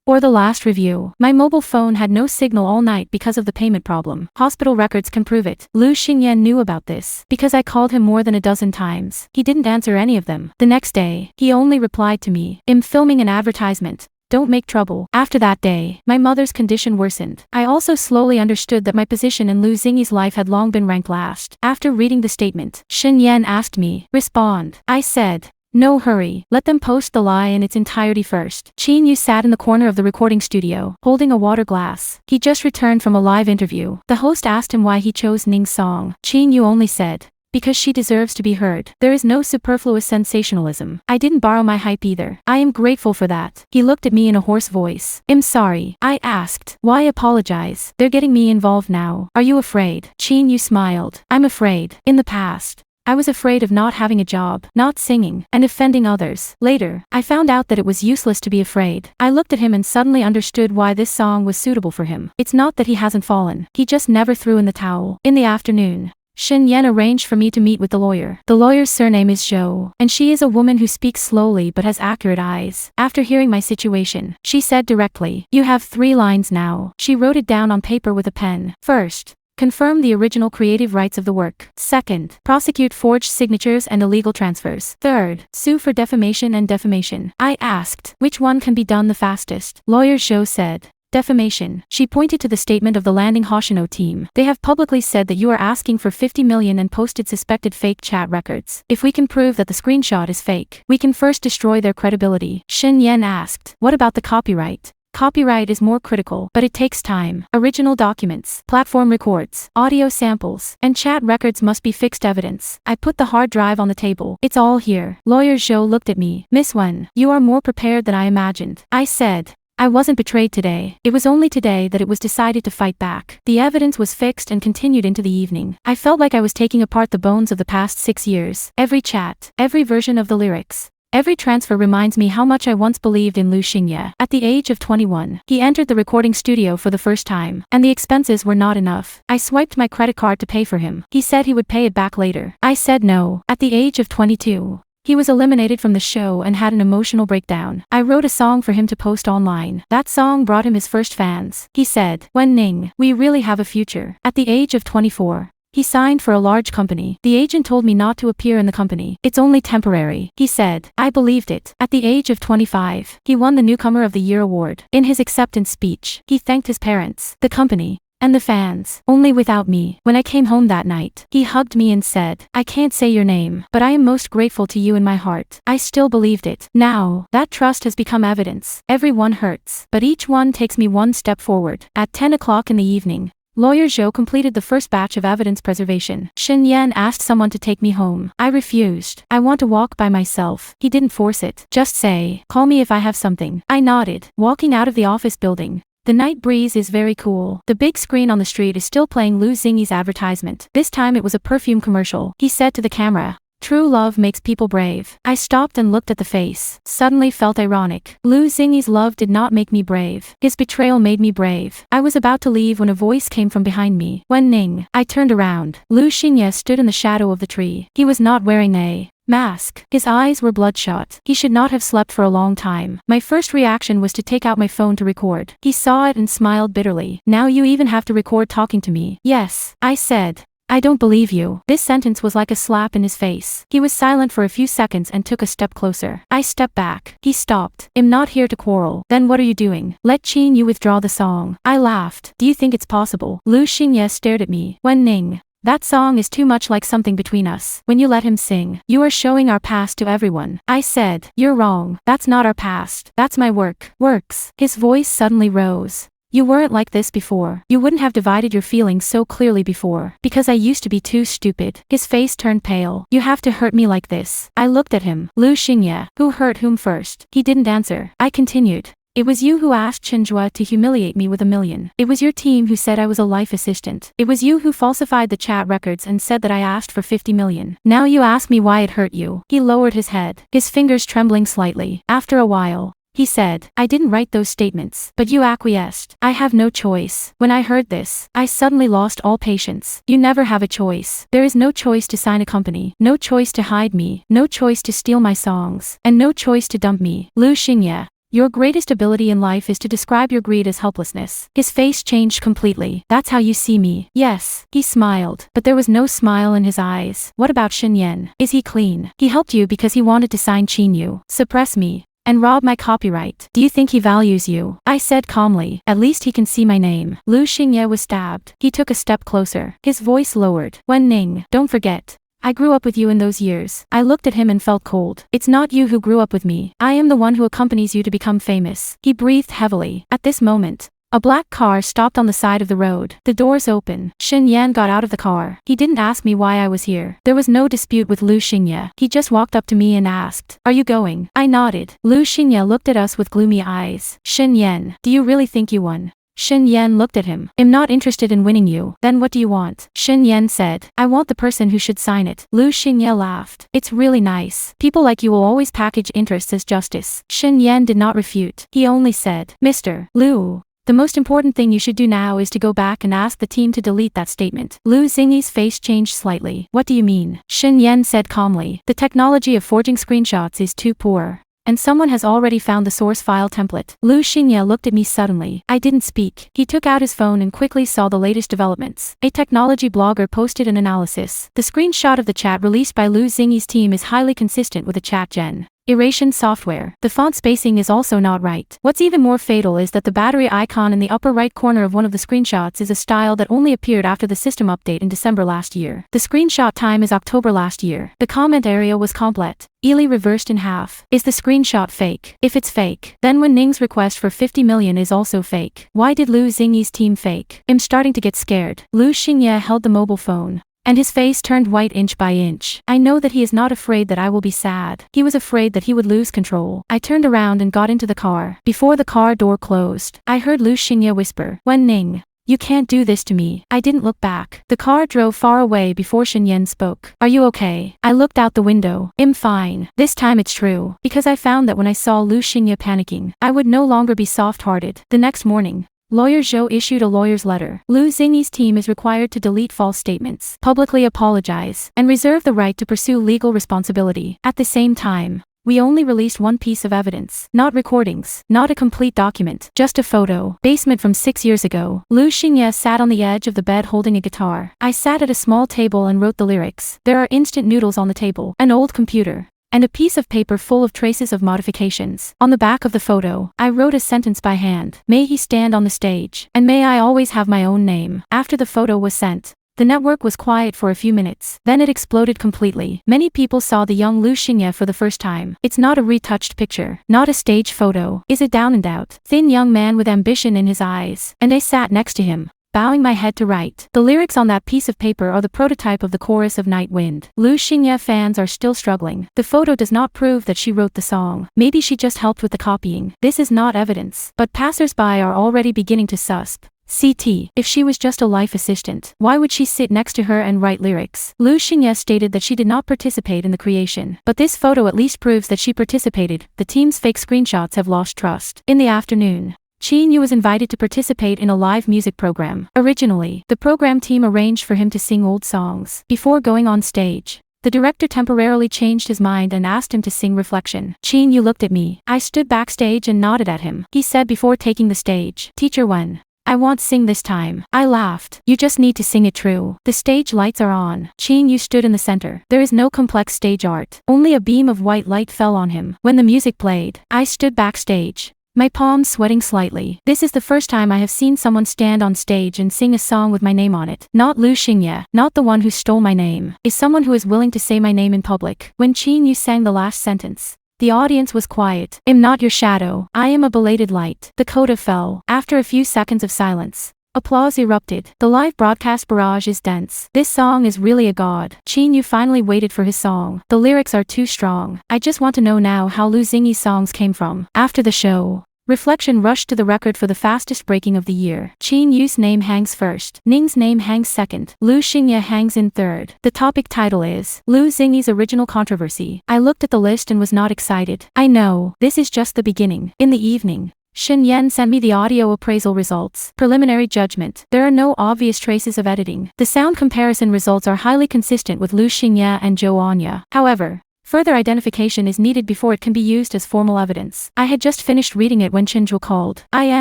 Or the last review. My mobile phone had no signal all night because of the payment problem. Hospital records can prove it. Lu Xingye knew about this. Because I called him more than a dozen times. He didn't answer any of them. The next day, he only replied to me. I'm filming an advertisement. Don't make trouble. After that day, my mother's condition worsened. I also slowly understood that my position in Lu Xingye's life had long been ranked last. After reading the statement, Shen Yan asked me, respond. I said, no hurry, let them post the lie in its entirety first. Chin Yu sat in the corner of the recording studio, holding a water glass. He just returned from a live interview. The host asked him why he chose Ning's song. Chin Yu only said, because she deserves to be heard. There is no superfluous sensationalism. I didn't borrow my hype either. I am grateful for that. He looked at me in a hoarse voice. I'm sorry. I asked. Why apologize? They're getting me involved now. Are you afraid? Chin Yu smiled. I'm afraid. In the past, I was afraid of not having a job, not singing, and offending others. Later, I found out that it was useless to be afraid. I looked at him and suddenly understood why this song was suitable for him. It's not that he hasn't fallen. He just never threw in the towel. In the afternoon, Shen Yan arranged for me to meet with the lawyer. The lawyer's surname is Zhou, and she is a woman who speaks slowly but has accurate eyes. After hearing my situation, she said directly, you have 3 lines now. She wrote it down on paper with a pen. First, confirm the original creative rights of the work. Second, prosecute forged signatures and illegal transfers. Third, sue for defamation and defamation. I asked, which one can be done the fastest? Lawyer Zhou said, defamation. She pointed to the statement of the Landing Hoshino team. They have publicly said that you are asking for 50 million and posted suspected fake chat records. If we can prove that the screenshot is fake, we can first destroy their credibility. Shen Yan asked, what about the copyright? Copyright is more critical, but it takes time. Original documents, platform records, audio samples, and chat records must be fixed evidence. I put the hard drive on the table. It's all here. Lawyer Zhou looked at me. Miss Wen, you are more prepared than I imagined. I said, I wasn't betrayed today. It was only today that it was decided to fight back. The evidence was fixed and continued into the evening. I felt like I was taking apart the bones of the past 6 years. Every chat, every version of the lyrics, every transfer reminds me how much I once believed in Lu Xingye. At the age of 21, he entered the recording studio for the first time, and the expenses were not enough. I swiped my credit card to pay for him. He said he would pay it back later. I said no. At the age of 22, he was eliminated from the show and had an emotional breakdown. I wrote a song for him to post online. That song brought him his first fans. He said, Wen Ning, we really have a future. At the age of 24, he signed for a large company. The agent told me not to appear in the company. It's only temporary. He said, I believed it. At the age of 25, he won the Newcomer of the Year award. In his acceptance speech, he thanked his parents, the company, And the fans, only without me. When I came home that night, he hugged me and said, I can't say your name, but I am most grateful to you in my heart. I still believed it. Now, that trust has become evidence. Everyone hurts, but each one takes me one step forward. At 10 o'clock in the evening, Lawyer Zhou completed the first batch of evidence preservation. Shen Yan asked someone to take me home. I refused. I want to walk by myself. He didn't force it. Just say, call me if I have something. I nodded. Walking out of the office building. The night breeze is very cool. The big screen on the street is still playing Lu Xingyi's advertisement. This time it was a perfume commercial. He said to the camera, true love makes people brave. I stopped and looked at the face. Suddenly felt ironic. Lu Xingyi's love did not make me brave. His betrayal made me brave. I was about to leave when a voice came from behind me. Wen Ning. I turned around. Lu Xingye stood in the shadow of the tree. He was not wearing a mask. His eyes were bloodshot. He should not have slept for a long time. My first reaction was to take out my phone to record. He saw it and smiled bitterly. Now you even have to record talking to me. Yes, I said. I don't believe you. This sentence was like a slap in his face. He was silent for a few seconds and took a step closer. I stepped back. He stopped. I'm not here to quarrel. Then what are you doing? Let Qin Yu withdraw the song. I laughed. Do you think it's possible? Lu Xingye stared at me. Wen Ning. That song is too much like something between us. When you let him sing, you are showing our past to everyone. I said, you're wrong. That's not our past. That's my work. Works. His voice suddenly rose. You weren't like this before. You wouldn't have divided your feelings so clearly before. Because I used to be too stupid. His face turned pale. You have to hurt me like this. I looked at him. Lu Xingye. Who hurt whom first? He didn't answer. I continued. It was you who asked Chenjua to humiliate me with $1 million. It was your team who said I was a life assistant. It was you who falsified the chat records and said that I asked for $50 million. Now you ask me why it hurt you. He lowered his head, his fingers trembling slightly. After a while, he said, I didn't write those statements, but you acquiesced. I have no choice. When I heard this, I suddenly lost all patience. You never have a choice. There is no choice to sign a company, no choice to hide me, no choice to steal my songs, and no choice to dump me. Lu Xingye. Your greatest ability in life is to describe your greed as helplessness. His face changed completely. That's how you see me. Yes. He smiled, but there was no smile in his eyes. What about Shen Yan? Is he clean? He helped you because he wanted to sign Qin Yu, suppress me, and rob my copyright. Do you think he values you? I said calmly. At least he can see my name. Lu Xingye was stabbed. He took a step closer. His voice lowered. Wen Ning, don't forget. I grew up with you in those years. I looked at him and felt cold. It's not you who grew up with me. I am the one who accompanies you to become famous. He breathed heavily. At this moment, a black car stopped on the side of the road. The doors open. Shen Yan got out of the car. He didn't ask me why I was here. There was no dispute with Lu Xingye. He just walked up to me and asked, are you going? I nodded. Lu Xingye looked at us with gloomy eyes. Shen Yan, do you really think you won? Shen Yan looked at him. I'm not interested in winning you. Then what do you want? Shen Yan said. I want the person who should sign it. Lu Xingye laughed. It's really nice. People like you will always package interests as justice. Shen Yan did not refute. He only said, Mr. Lu. The most important thing you should do now is to go back and ask the team to delete that statement. Lu Xingyi's face changed slightly. What do you mean? Shen Yan said calmly. The technology of forging screenshots is too poor. And someone has already found the source file template. Lu Xingye looked at me suddenly. I didn't speak. He took out his phone and quickly saw the latest developments. A technology blogger posted an analysis. The screenshot of the chat released by Lu Xingyi's team is highly consistent with the chat gen erasure software. The font spacing is also not right. What's even more fatal is that the battery icon in the upper right corner of one of the screenshots is a style that only appeared after the system update in December last year. The screenshot time is October last year. The comment area was complete. Eely reversed in half. Is the screenshot fake? If it's fake, then Wen Ning's request for 50 million is also fake. Why did Lu Xingyi's team fake? I'm starting to get scared. Lu Xingye held the mobile phone, and his face turned white inch by inch. I know that he is not afraid that I will be sad. He was afraid that he would lose control. I turned around and got into the car. Before the car door closed, I heard Lu Xingye whisper, Wen Ning. You can't do this to me. I didn't look back. The car drove far away before Shen Yan spoke. Are you okay? I looked out the window. I'm fine. This time it's true. Because I found that when I saw Lu Xingye panicking, I would no longer be soft-hearted. The next morning, Lawyer Zhou issued a lawyer's letter. Lu Xingyi's team is required to delete false statements, publicly apologize, and reserve the right to pursue legal responsibility. At the same time, we only released one piece of evidence. Not recordings, not a complete document, just a photo. Basement from 6 years ago. Lu Xingye sat on the edge of the bed holding a guitar. I sat at a small table and wrote the lyrics. There are instant noodles on the table, an old computer, and a piece of paper full of traces of modifications. On the back of the photo, I wrote a sentence by hand. May he stand on the stage, and may I always have my own name. After the photo was sent, the network was quiet for a few minutes. Then it exploded completely. Many people saw the young Lu Xingye for the first time. It's not a retouched picture, not a stage photo. Is it down and out? Thin young man with ambition in his eyes. And I sat next to him, bowing my head to right. The lyrics on that piece of paper are the prototype of the chorus of Night Wind. Lu Xingye fans are still struggling. The photo does not prove that she wrote the song. Maybe she just helped with the copying. This is not evidence. But passers-by are already beginning to susp. CT. If she was just a life assistant, why would she sit next to her and write lyrics? Lu Xingye stated that she did not participate in the creation. But this photo at least proves that she participated. The team's fake screenshots have lost trust. In the afternoon, Qin Yu was invited to participate in a live music program. Originally, the program team arranged for him to sing old songs. Before going on stage, the director temporarily changed his mind and asked him to sing Reflection. Qin Yu looked at me. I stood backstage and nodded at him. He said before taking the stage, "Teacher Wen, I won't sing this time." I laughed. "You just need to sing it true." The stage lights are on. Qin Yu stood in the center. There is no complex stage art. Only a beam of white light fell on him. When the music played, I stood backstage, my palms sweating slightly. This is the first time I have seen someone stand on stage and sing a song with my name on it. Not Lu Xingye, not the one who stole my name. Is someone who is willing to say my name in public. When Qin Yu sang the last sentence, the audience was quiet. "Am not your shadow. I am a belated light." The coda fell. After a few seconds of silence, applause erupted. The live broadcast barrage is dense. This song is really a god. Qin Yu finally waited for his song. The lyrics are too strong. I just want to know now how Lu Xingye's songs came from. After the show, Reflection rushed to the record for the fastest breaking of the year. Qin Yu's name hangs first. Ning's name hangs second. Lu Xingye hangs in third. The topic title is Lu Xingye's Original Controversy. I looked at the list and was not excited. I know, this is just the beginning. In the evening, Shen Yan sent me the audio appraisal results. Preliminary judgment. There are no obvious traces of editing. The sound comparison results are highly consistent with Lu Xingye and Zhou Anya. However, further identification is needed before it can be used as formal evidence. I had just finished reading it when Chinzhuo called. I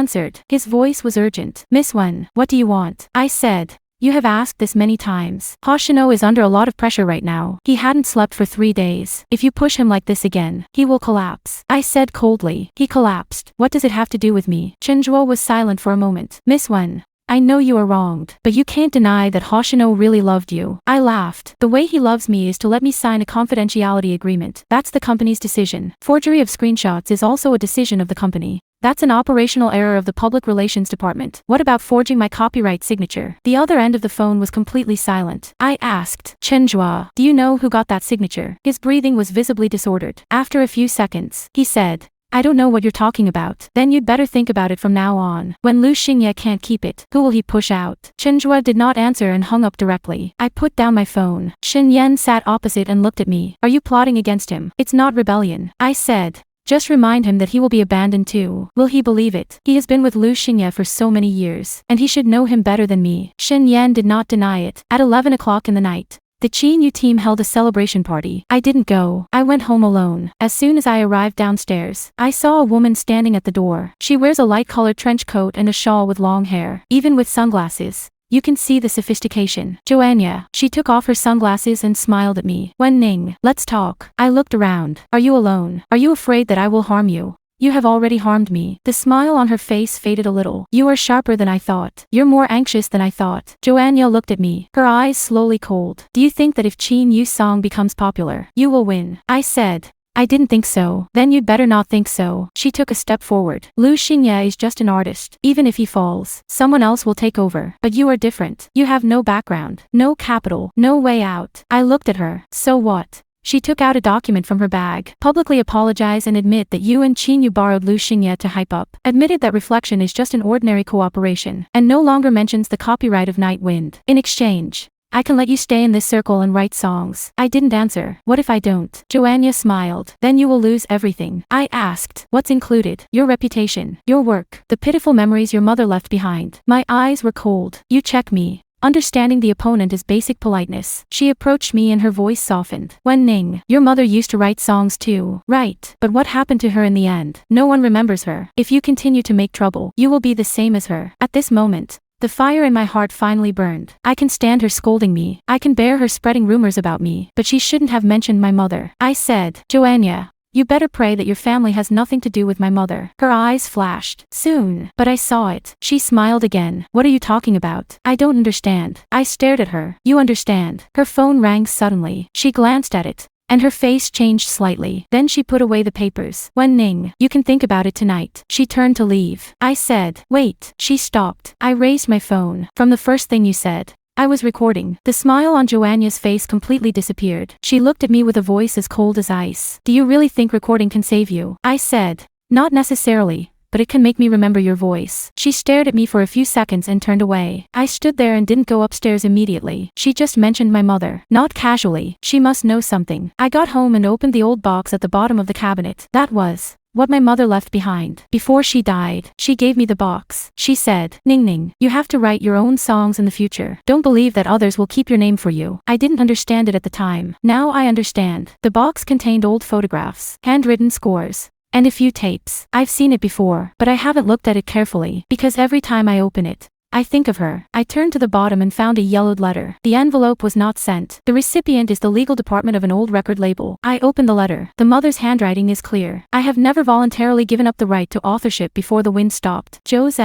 answered. His voice was urgent. "Miss Wen, what do you want?" I said. "You have asked this many times. Hoshino is under a lot of pressure right now. He hadn't slept for 3 days. If you push him like this again, he will collapse." I said coldly. "He collapsed. What does it have to do with me?" Chinzhuo was silent for a moment. "Miss Wen, I know you are wronged, but you can't deny that Hoshino really loved you." I laughed. "The way he loves me is to let me sign a confidentiality agreement. That's the company's decision. Forgery of screenshots is also a decision of the company. That's an operational error of the public relations department. What about forging my copyright signature?" The other end of the phone was completely silent. I asked, "Chenhua, do you know who got that signature?" His breathing was visibly disordered. After a few seconds, he said, "I don't know what you're talking about." "Then you'd better think about it from now on. When Lu Xingye can't keep it, who will he push out?" Chenhua did not answer and hung up directly. I put down my phone. Shen Yan sat opposite and looked at me. "Are you plotting against him?" "It's not rebellion," I said. "Just remind him that he will be abandoned too." "Will he believe it? He has been with Lu Xingye for so many years, and he should know him better than me." Shen Yan did not deny it. At 11 o'clock in the night, the Qin Yu team held a celebration party. I didn't go. I went home alone. As soon as I arrived downstairs, I saw a woman standing at the door. She wears a light-colored trench coat and a shawl with long hair. Even with sunglasses, you can see the sophistication. "Joanna." She took off her sunglasses and smiled at me. "Wen Ning, let's talk." I looked around. "Are you alone? Are you afraid that I will harm you?" "You have already harmed me." The smile on her face faded a little. "You are sharper than I thought. You're more anxious than I thought." Joanna looked at me, her eyes slowly cold. "Do you think that if Qin Yu's song becomes popular, you will win?" I said. "I didn't think so." "Then you'd better not think so." She took a step forward. "Lu Xingye is just an artist. Even if he falls, someone else will take over. But you are different. You have no background, no capital, no way out." I looked at her. "So what?" She took out a document from her bag, publicly apologize and admit that you and Qin Yu borrowed Lu Xingye to hype up, admitted that Reflection is just an ordinary cooperation, and no longer mentions the copyright of Night Wind. In exchange, I can let you stay in this circle and write songs. I didn't answer. "What if I don't?" Joanna smiled. "Then you will lose everything." I asked. "What's included?" "Your reputation, your work, the pitiful memories your mother left behind." My eyes were cold. "You check me. Understanding the opponent is basic politeness." She approached me and her voice softened. "Wen Ning, your mother used to write songs too, right? But what happened to her in the end? No one remembers her. If you continue to make trouble, you will be the same as her." At this moment, The fire in my heart finally burned. I can stand her scolding me. I can bear her spreading rumors about me, but she shouldn't have mentioned my mother. I said, Joanna, you better pray that your family has nothing to do with my mother. Her eyes flashed. Soon. But I saw it. She smiled again. What are you talking about? I don't understand. I stared at her. You understand. Her phone rang suddenly. She glanced at it, and her face changed slightly. Then she put away the papers. Wen-ning, you can think about it tonight. She turned to leave. I said, wait. She stopped. I raised my phone. From the first thing you said, I was recording. The smile on Joanna's face completely disappeared. She looked at me with a voice as cold as ice. Do you really think recording can save you? I said, not necessarily, but it can make me remember your voice. She stared at me for a few seconds and turned away. I stood there and didn't go upstairs immediately. She just mentioned my mother. Not casually. She must know something. I got home and opened the old box at the bottom of the cabinet. That was what my mother left behind. Before she died, she gave me the box. She said, Ning, you have to write your own songs in the future. Don't believe that others will keep your name for you. I didn't understand it at the time. Now I understand. The box contained old photographs, handwritten scores, and a few tapes. I've seen it before, but I haven't looked at it carefully, because every time I open it, I think of her. I turned to the bottom and found a yellowed letter. The envelope was not sent. The recipient is the legal department of an old record label. I opened the letter. The mother's handwriting is clear. I have never voluntarily given up the right to authorship before the wind stopped. Joe's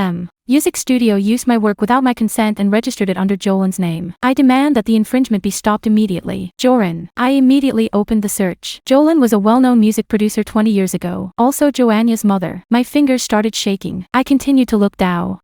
Music Studio used my work without my consent and registered it under Jolin's name. I demand that the infringement be stopped immediately. Jorin. I immediately opened the search. Jolin was a well-known music producer 20 years ago. Also Joanna's mother. My fingers started shaking. I continued to look down.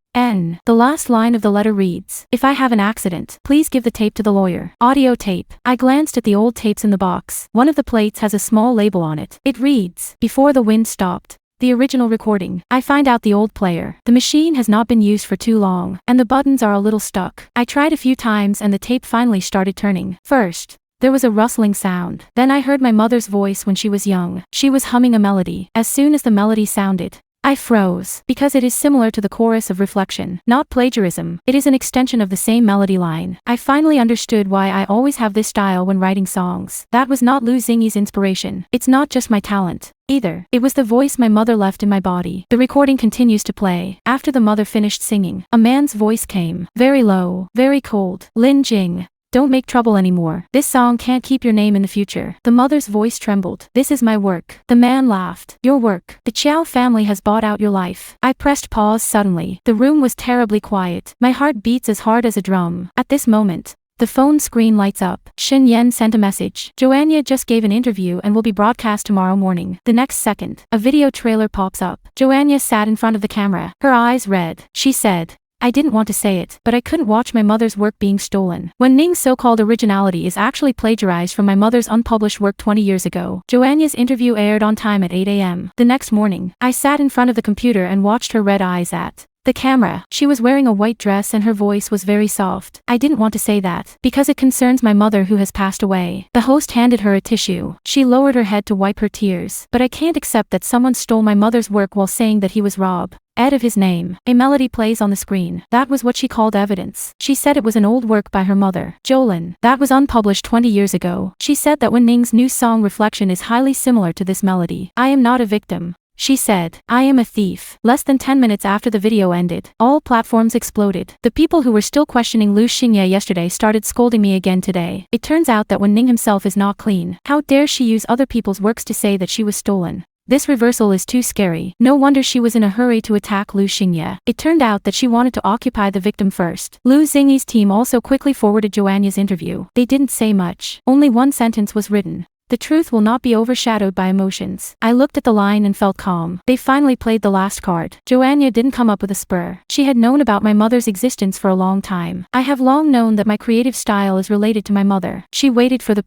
The last line of the letter reads, if I have an accident, please give the tape to the lawyer. Audio tape. I glanced at the old tapes in the box. One of the plates has a small label on it. It reads, Before the Wind Stopped. The original recording. I find out the old player. The machine has not been used for too long, and the buttons are a little stuck. I tried a few times and the tape finally started turning. First, there was a rustling sound. Then I heard my mother's voice when she was young. She was humming a melody. As soon as the melody sounded, I froze, because it is similar to the chorus of Reflection. Not plagiarism, it is an extension of the same melody line. I finally understood why I always have this style when writing songs. That was not Lu Xingyi's inspiration. It's not just my talent either. It was the voice my mother left in my body. The recording continues to play. After the mother finished singing, a man's voice came. Very low, very cold. Lin Jing. Don't make trouble anymore. This song can't keep your name in the future. The mother's voice trembled. This is my work. The man laughed. Your work. The Chow family has bought out your life. I pressed pause suddenly. The room was terribly quiet. My heart beats as hard as a drum. At this moment, the phone screen lights up. Shen Yan sent a message. Joanna just gave an interview and will be broadcast tomorrow morning. The next second, a video trailer pops up. Joanna sat in front of the camera. Her eyes red. She said, I didn't want to say it, but I couldn't watch my mother's work being stolen. When Ning's so-called originality is actually plagiarized from my mother's unpublished work 20 years ago. Joanna's interview aired on time at 8 a.m. The next morning, I sat in front of the computer and watched her red eyes at the camera. She was wearing a white dress and her voice was very soft. I didn't want to say that, because it concerns my mother who has passed away. The host handed her a tissue. She lowered her head to wipe her tears. But I can't accept that someone stole my mother's work while saying that he was Rob. Ed of his name. A melody plays on the screen. That was what she called evidence. She said it was an old work by her mother, Jolin. That was unpublished 20 years ago. She said that Wen Ning's new song Reflection is highly similar to this melody. I am not a victim. She said, I am a thief. Less than 10 minutes after the video ended, all platforms exploded. The people who were still questioning Lu Xingye yesterday started scolding me again today. It turns out that Wen Ning himself is not clean. How dare she use other people's works to say that she was stolen? This reversal is too scary. No wonder she was in a hurry to attack Lu Xingye. It turned out that she wanted to occupy the victim first. Lu Xingyi's team also quickly forwarded Joanna's interview. They didn't say much. Only one sentence was written. The truth will not be overshadowed by emotions. I looked at the line and felt calm. They finally played the last card. Joanna didn't come up with a spur. She had known about my mother's existence for a long time. I have long known that my creative style is related to my mother. She waited for the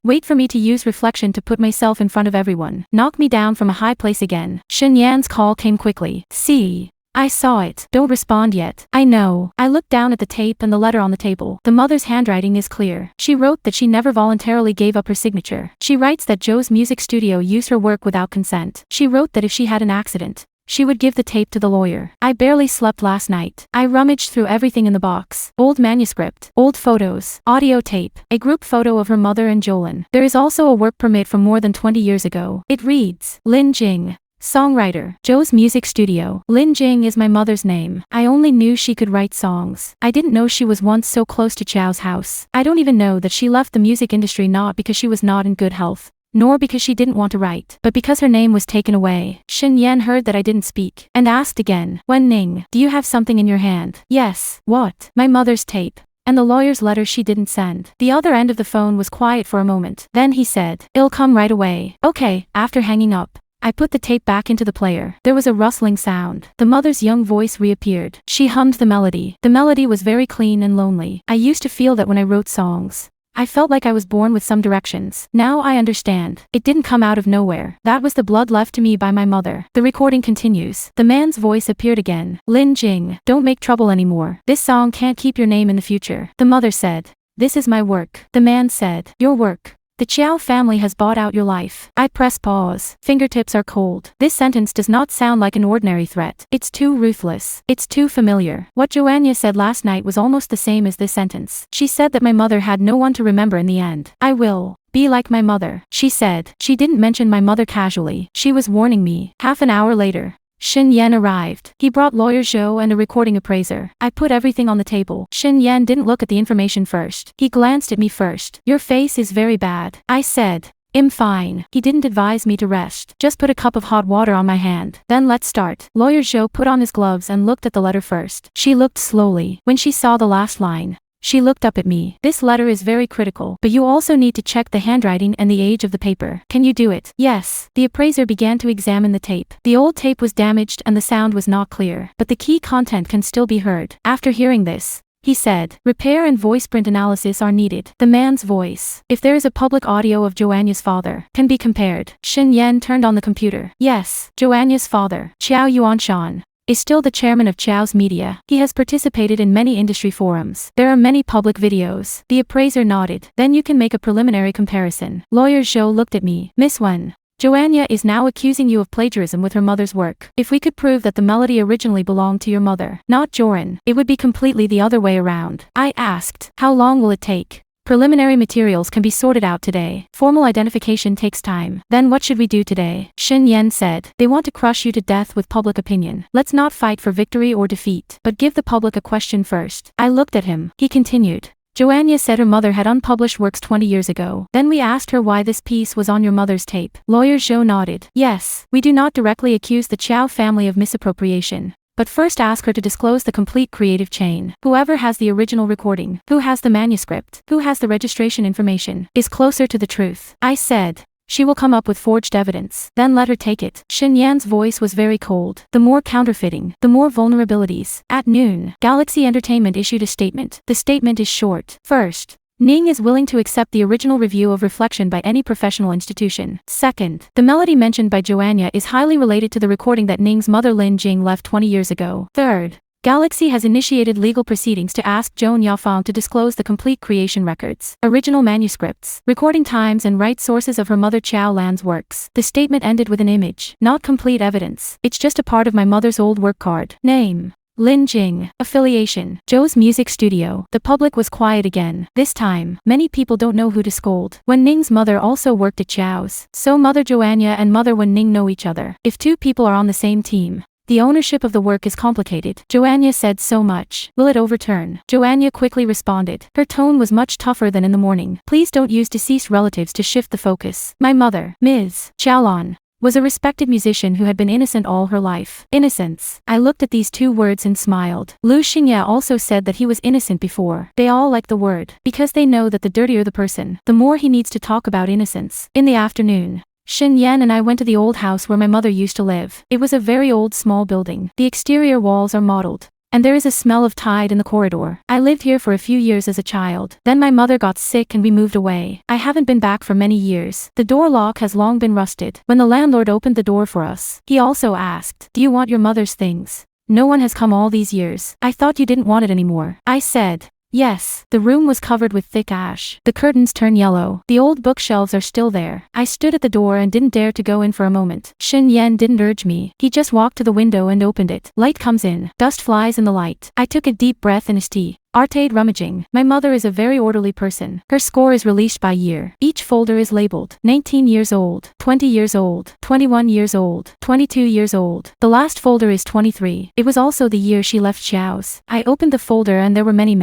wait for me to use Reflection to put myself in front of everyone. Knock me down from a high place again. Shen Yan's call came quickly. See. I saw it. Don't respond yet. I know. I looked down at the tape and the letter on the table. The mother's handwriting is clear. She wrote that she never voluntarily gave up her signature. She writes that Joe's music studio used her work without consent. She wrote that if she had an accident, she would give the tape to the lawyer. I barely slept last night. I rummaged through everything in the box. Old manuscript, old photos, audio tape, a group photo of her mother and Jolin. There is also a work permit from more than 20 years ago. It reads, Lin Jing. Songwriter. Joe's music studio. Lin Jing is my mother's name. I only knew she could write songs. I didn't know she was once so close to Chow's house. I don't even know that she left the music industry not because she was not in good health, nor because she didn't want to write, but because her name was taken away. Shen Yan heard that I didn't speak, and asked again, Wen Ning, do you have something in your hand? Yes. What? My mother's tape. And the lawyer's letter she didn't send. The other end of the phone was quiet for a moment. Then he said, it'll come right away. Okay. After hanging up, I put the tape back into the player. There was a rustling sound. The mother's young voice reappeared. She hummed the melody. The melody was very clean and lonely. I used to feel that when I wrote songs, I felt like I was born with some directions. Now I understand. It didn't come out of nowhere. That was the blood left to me by my mother. The recording continues. The man's voice appeared again. Lin Jing, don't make trouble anymore. This song can't keep your name in the future. The mother said, this is my work. The man said, your work. The Chiao family has bought out your life. I press pause. Fingertips are cold. This sentence does not sound like an ordinary threat. It's too ruthless. It's too familiar. What Joanna said last night was almost the same as this sentence. She said that my mother had no one to remember in the end. I will be like my mother, she said. She didn't mention my mother casually. She was warning me. Half an hour later, Shin Yan arrived. He brought lawyer Zhou and a recording appraiser. I put everything on the table. Shin Yan didn't look at the information first. He glanced at me first. Your face is very bad. I said, I'm fine. He didn't advise me to rest. Just put a cup of hot water on my hand. Then let's start. Lawyer Zhou put on his gloves and looked at the letter first. She looked slowly. When she saw the last line, she looked up at me. This letter is very critical, but you also need to check the handwriting and the age of the paper. Can you do it? Yes. The appraiser began to examine the tape. The old tape was damaged and the sound was not clear, but the key content can still be heard. After hearing this, he said, repair and voice print analysis are needed. The man's voice, if there is a public audio of Joanna's father, can be compared. Shin Yan turned on the computer. Yes, Joanna's father, Qiao Yuanshan, is still the chairman of Chao's Media. He has participated in many industry forums. There are many public videos. The appraiser nodded. Then you can make a preliminary comparison. Lawyer Zhou looked at me. Miss Wen, Joanna is now accusing you of plagiarism with her mother's work. If we could prove that the melody originally belonged to your mother, not Joran, it would be completely the other way around. I asked, how long will it take? Preliminary materials can be sorted out today. Formal identification takes time. Then what should we do today? Shin Yan said, they want to crush you to death with public opinion. Let's not fight for victory or defeat, but give the public a question first. I looked at him. He continued. Joanna said her mother had unpublished works 20 years ago. Then we asked her why this piece was on your mother's tape. Lawyer Zhou nodded. Yes, we do not directly accuse the Qiao family of misappropriation, but first ask her to disclose the complete creative chain. Whoever has the original recording, who has the manuscript, who has the registration information, is closer to the truth. I said, she will come up with forged evidence. Then let her take it. Shin Yan's voice was very cold. The more counterfeiting, the more vulnerabilities. At noon, Galaxy Entertainment issued a statement. The statement is short. First, Ning is willing to accept the original review of Reflection by any professional institution. Second, the melody mentioned by Joanna is highly related to the recording that Ning's mother Lin Jing left 20 years ago. Third, Galaxy has initiated legal proceedings to ask Joan Yafang to disclose the complete creation records, original manuscripts, recording times and right sources of her mother Qiao Lan's works. The statement ended with an image, not complete evidence. It's just a part of my mother's old work card. Name: Lin Jing. Affiliation: Joe's Music Studio. The public was quiet again. This time, many people don't know who to scold. Wen Ning's mother also worked at Chao's, so Mother Joanna and Mother Wen Ning know each other. If two people are on the same team, the ownership of the work is complicated. Joanna said so much. Will it overturn? Joanna quickly responded. Her tone was much tougher than in the morning. Please don't use deceased relatives to shift the focus. My mother, Ms. Qiaolan, was a respected musician who had been innocent all her life. Innocence. I looked at these two words and smiled. Lu Xingya also said that he was innocent before. They all like the word, because they know that the dirtier the person, the more he needs to talk about innocence. In the afternoon, Shin Yan and I went to the old house where my mother used to live. It was a very old small building. The exterior walls are mottled, and there is a smell of tide in the corridor. I lived here for a few years as a child. Then my mother got sick and we moved away. I haven't been back for many years. The door lock has long been rusted. When the landlord opened the door for us, he also asked, do you want your mother's things? No one has come all these years. I thought you didn't want it anymore. I said, yes. The room was covered with thick ash. The curtains turn yellow. The old bookshelves are still there. I stood at the door and didn't dare to go in for a moment. Shin Yan didn't urge me. He just walked to the window and opened it. Light comes in. Dust flies in the light. I took a deep breath and a tea. Arcade rummaging. My mother is a very orderly person. Her score is released by year. Each folder is labeled 19 years old, 20 years old, 21 years old, 22 years old. The last folder is 23. It was also the year she left Xiao's. I opened the folder and there were many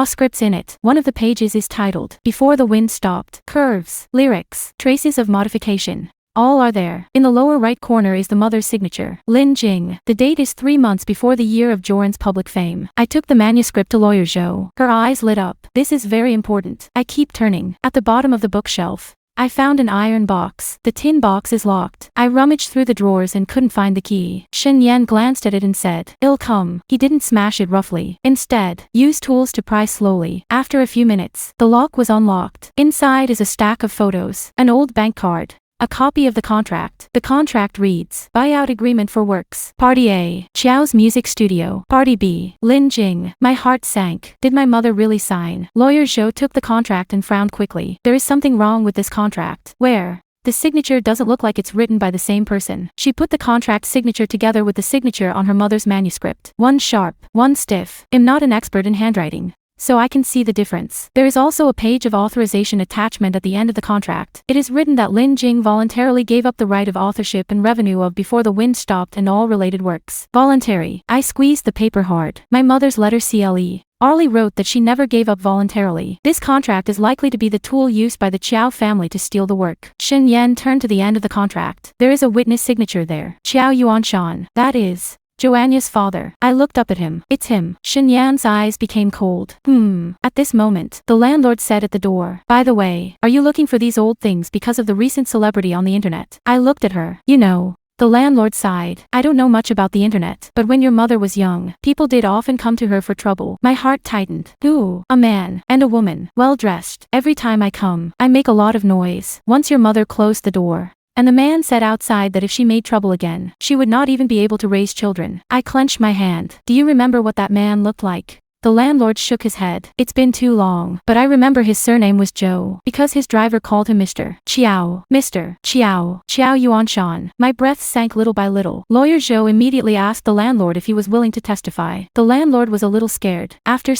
scripts in it. One of the pages is titled, Before the Wind Stopped. Curves, lyrics, traces of modification. All are there. In the lower right corner is the mother's signature. Lin Jing. The date is 3 months before the year of Joran's public fame. I took the manuscript to lawyer Zhou. Her eyes lit up. This is very important. I keep turning. At the bottom of the bookshelf, I found an iron box. The tin box is locked. I rummaged through the drawers and couldn't find the key. Shen Yan glanced at it and said, "It'll come." He didn't smash it roughly. Instead, used tools to pry slowly. After a few minutes, the lock was unlocked. Inside is a stack of photos, an old bank card, a copy of the contract. The contract reads, Buyout Agreement for Works. Party A, Xiao's Music Studio. Party B, Lin Jing. My heart sank. Did my mother really sign? Lawyer Zhou took the contract and frowned quickly. There is something wrong with this contract. Where? The signature doesn't look like it's written by the same person. She put the contract signature together with the signature on her mother's manuscript. One sharp, one stiff. I'm not an expert in handwriting, so I can see the difference. There is also a page of authorization attachment at the end of the contract. It is written that Lin Jing voluntarily gave up the right of authorship and revenue of Before the Wind Stopped and all related works. Voluntary. I squeezed the paper hard. My mother's letter CLE. Arlie wrote that she never gave up voluntarily. This contract is likely to be the tool used by the Qiao family to steal the work. Shen Yan turned to the end of the contract. There is a witness signature there. Qiao Yuanshan. That is Joanna's father. I looked up at him. It's him. Shen Yan's eyes became cold. At this moment, the landlord said at the door, "By the way, are you looking for these old things because of the recent celebrity on the internet?" I looked at her. You know. The landlord sighed. I don't know much about the internet, but when your mother was young, people did often come to her for trouble. My heart tightened. Ooh, a man and a woman, well dressed. Every time I come, I make a lot of noise. Once your mother closed the door, and the man said outside that if she made trouble again, she would not even be able to raise children. I clenched my hand. Do you remember what that man looked like? The landlord shook his head. It's been too long, but I remember his surname was Zhou, because his driver called him Mr. Qiao. Mr. Qiao. Qiao Yuanshan. My breath sank little by little. Lawyer Zhou immediately asked the landlord if he was willing to testify. The landlord was a little scared. After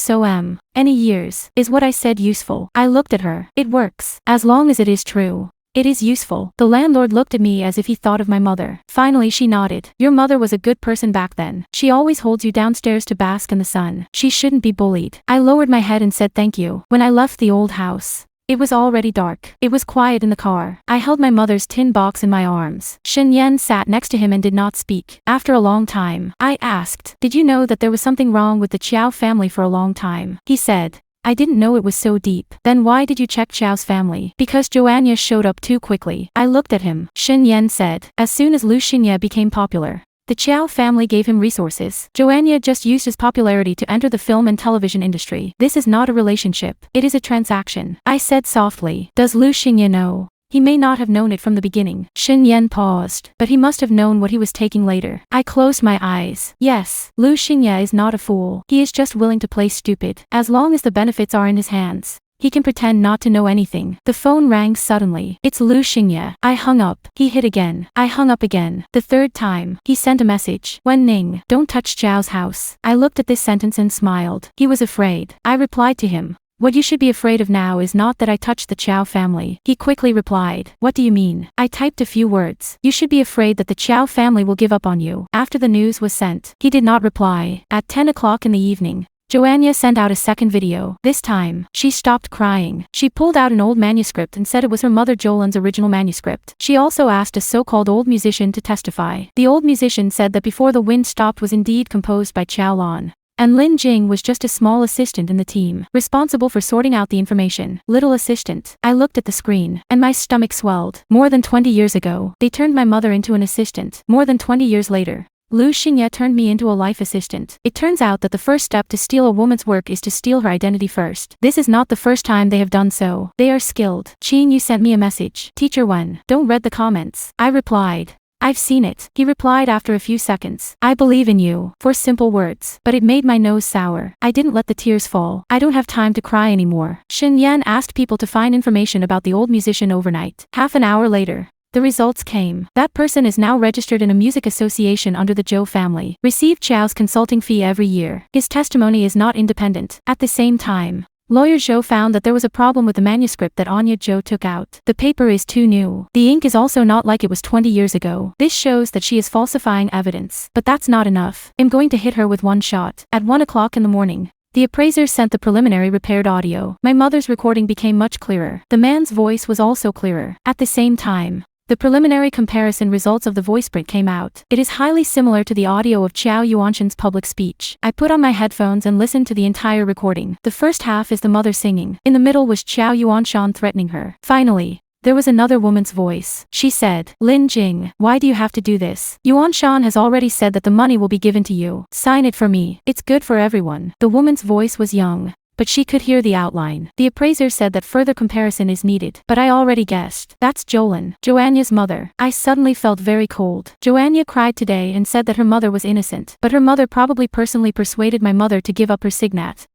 any years, is what I said useful? I looked at her. It works. As long as it is true. It is useful. The landlord looked at me as if he thought of my mother. Finally she nodded. Your mother was a good person back then. She always holds you downstairs to bask in the sun. She shouldn't be bullied. I lowered my head and said thank you. When I left the old house, it was already dark. It was quiet in the car. I held my mother's tin box in my arms. Shen Yan sat next to him and did not speak. After a long time, I asked, "Did you know that there was something wrong with the Qiao family for a long time?" He said, "I didn't know it was so deep." "Then why did you check Xiao's family?" "Because Joanna showed up too quickly." I looked at him. Shen Yan said, "As soon as Lu Xinye became popular, the Qiao family gave him resources. Joanna just used his popularity to enter the film and television industry. This is not a relationship. It is a transaction." I said softly, "Does Lu Xinye know?" He may not have known it from the beginning. Shen Yan paused, but he must have known what he was taking later. I closed my eyes. Yes, Lu Xinye is not a fool. He is just willing to play stupid. As long as the benefits are in his hands, he can pretend not to know anything. The phone rang suddenly. It's Lu Xinye. I hung up. He hit again. I hung up again. The third time, he sent a message. Wen Ning, don't touch Zhao's house. I looked at this sentence and smiled. He was afraid. I replied to him, "What you should be afraid of now is not that I touched the Qiao family." He quickly replied, "What do you mean?" I typed a few words. "You should be afraid that the Qiao family will give up on you." After the news was sent, he did not reply. At 10 o'clock in the evening, Joanna sent out a second video. This time, she stopped crying. She pulled out an old manuscript and said it was her mother Jolan's original manuscript. She also asked a so-called old musician to testify. The old musician said that Before the Wind Stopped was indeed composed by Qiao Lan, and Lin Jing was just a small assistant in the team, responsible for sorting out the information. Little assistant. I looked at the screen, and my stomach swelled. More than 20 years ago, they turned my mother into an assistant. More than 20 years later, Lu Xinye turned me into a life assistant. It turns out that the first step to steal a woman's work is to steal her identity first. This is not the first time they have done so. They are skilled. Qin, you sent me a message. Teacher Wen, don't read the comments. I replied, "I've seen it." He replied after a few seconds, "I believe in you." 4 simple words, but it made my nose sour. I didn't let the tears fall. I don't have time to cry anymore. Shen Yan asked people to find information about the old musician overnight. Half an hour later, The results came. That person is now registered in a music association under the Zhou family. Received Zhou's consulting fee every year. His testimony is not independent. At the same time, Lawyer Zhou found that there was a problem with the manuscript that Anya Zhou took out. The paper is too new. The ink is also not like it was 20 years ago. This shows that she is falsifying evidence. But that's not enough. I'm going to hit her with one shot. At 1 o'clock in the morning, the appraiser sent the preliminary repaired audio. My mother's recording became much clearer. The man's voice was also clearer. At the same time, the preliminary comparison results of the voice print came out. It is highly similar to the audio of Qiao Yuanshan's public speech. I put on my headphones and listened to the entire recording. The first half is the mother singing. In the middle was Qiao Yuanshan threatening her. Finally, there was another woman's voice. She said, "Lin Jing, why do you have to do this? Yuanshan has already said that the money will be given to you. Sign it for me. It's good for everyone." The woman's voice was young, but she could hear the outline. The appraiser said that further comparison is needed, but I already guessed. That's Jolin, Joanna's mother. I suddenly felt very cold. Joanna cried today and said that her mother was innocent, but her mother probably personally persuaded my mother to give up her signat.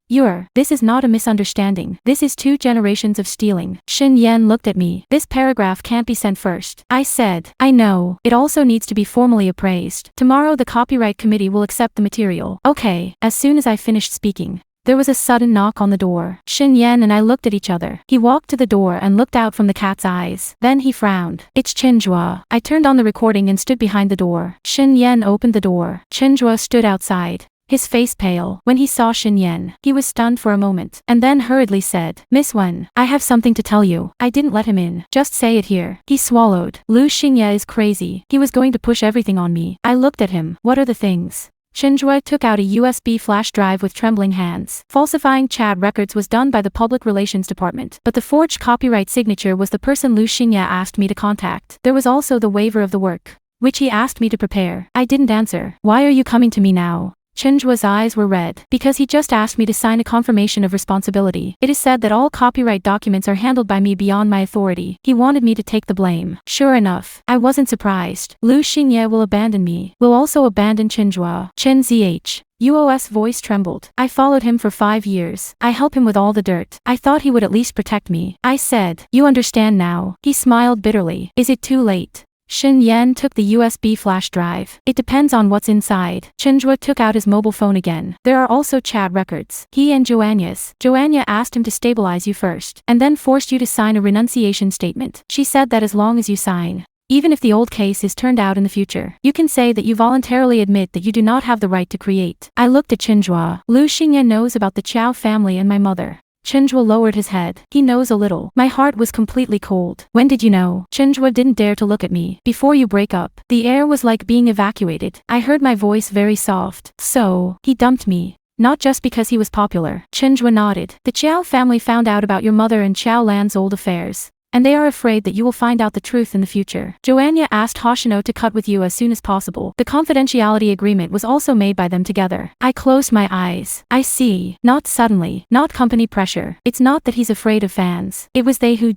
This is not a misunderstanding. This is 2 generations of stealing. Shin Yan looked at me. This paragraph can't be sent first. I said, I know. It also needs to be formally appraised. Tomorrow the copyright committee will accept the material. Okay. As soon as I finished speaking, there was a sudden knock on the door. Shin Yan and I looked at each other. He walked to the door and looked out from the cat's eyes. Then he frowned. It's Chenjua. I turned on the recording and stood behind the door. Shin Yan opened the door. Chenjua stood outside, his face pale. When he saw Shin Yan, he was stunned for a moment, and then hurriedly said, "Miss Wen, I have something to tell you." I didn't let him in. "Just say it here." He swallowed. Lu Xingye is crazy. He was going to push everything on me. I looked at him. What are the things? Chenjua took out a USB flash drive with trembling hands. Falsifying chat records was done by the Public Relations Department, but the forged copyright signature was the person Lu Xingye asked me to contact. There was also the waiver of the work, which he asked me to prepare. I didn't answer. "Why are you coming to me now?" Chenjua's eyes were red. "Because he just asked me to sign a confirmation of responsibility. It is said that all copyright documents are handled by me beyond my authority. He wanted me to take the blame." Sure enough, I wasn't surprised. Lu Xingye will abandon me. Will also abandon Chenjua. Chen Zh. Uos voice trembled. "I followed him for 5 years. I help him with all the dirt. I thought he would at least protect me." I said, "You understand now." He smiled bitterly. "Is it too late?" Shin Yan took the USB flash drive. "It depends on what's inside." Chenjua took out his mobile phone again. "There are also chat records. He and Joanna asked him to stabilize you first, and then forced you to sign a renunciation statement. She said that as long as you sign, even if the old case is turned out in the future, you can say that you voluntarily admit that you do not have the right to create." I looked at Chenjua. Lu Xingye knows about the Qiao family and my mother. Chenjua lowered his head. "He knows a little." My heart was completely cold. "When did you know?" Chenjua didn't dare to look at me. "Before you break up." The air was like being evacuated. I heard my voice very soft. "So, he dumped me. Not just because he was popular." Chenjua nodded. "The Qiao family found out about your mother and Qiao Lan's old affairs, and they are afraid that you will find out the truth in the future. Joanna asked Hoshino to cut with you as soon as possible. The confidentiality agreement was also made by them together." I closed my eyes. "I see. Not suddenly. Not company pressure. It's not that he's afraid of fans. It was they who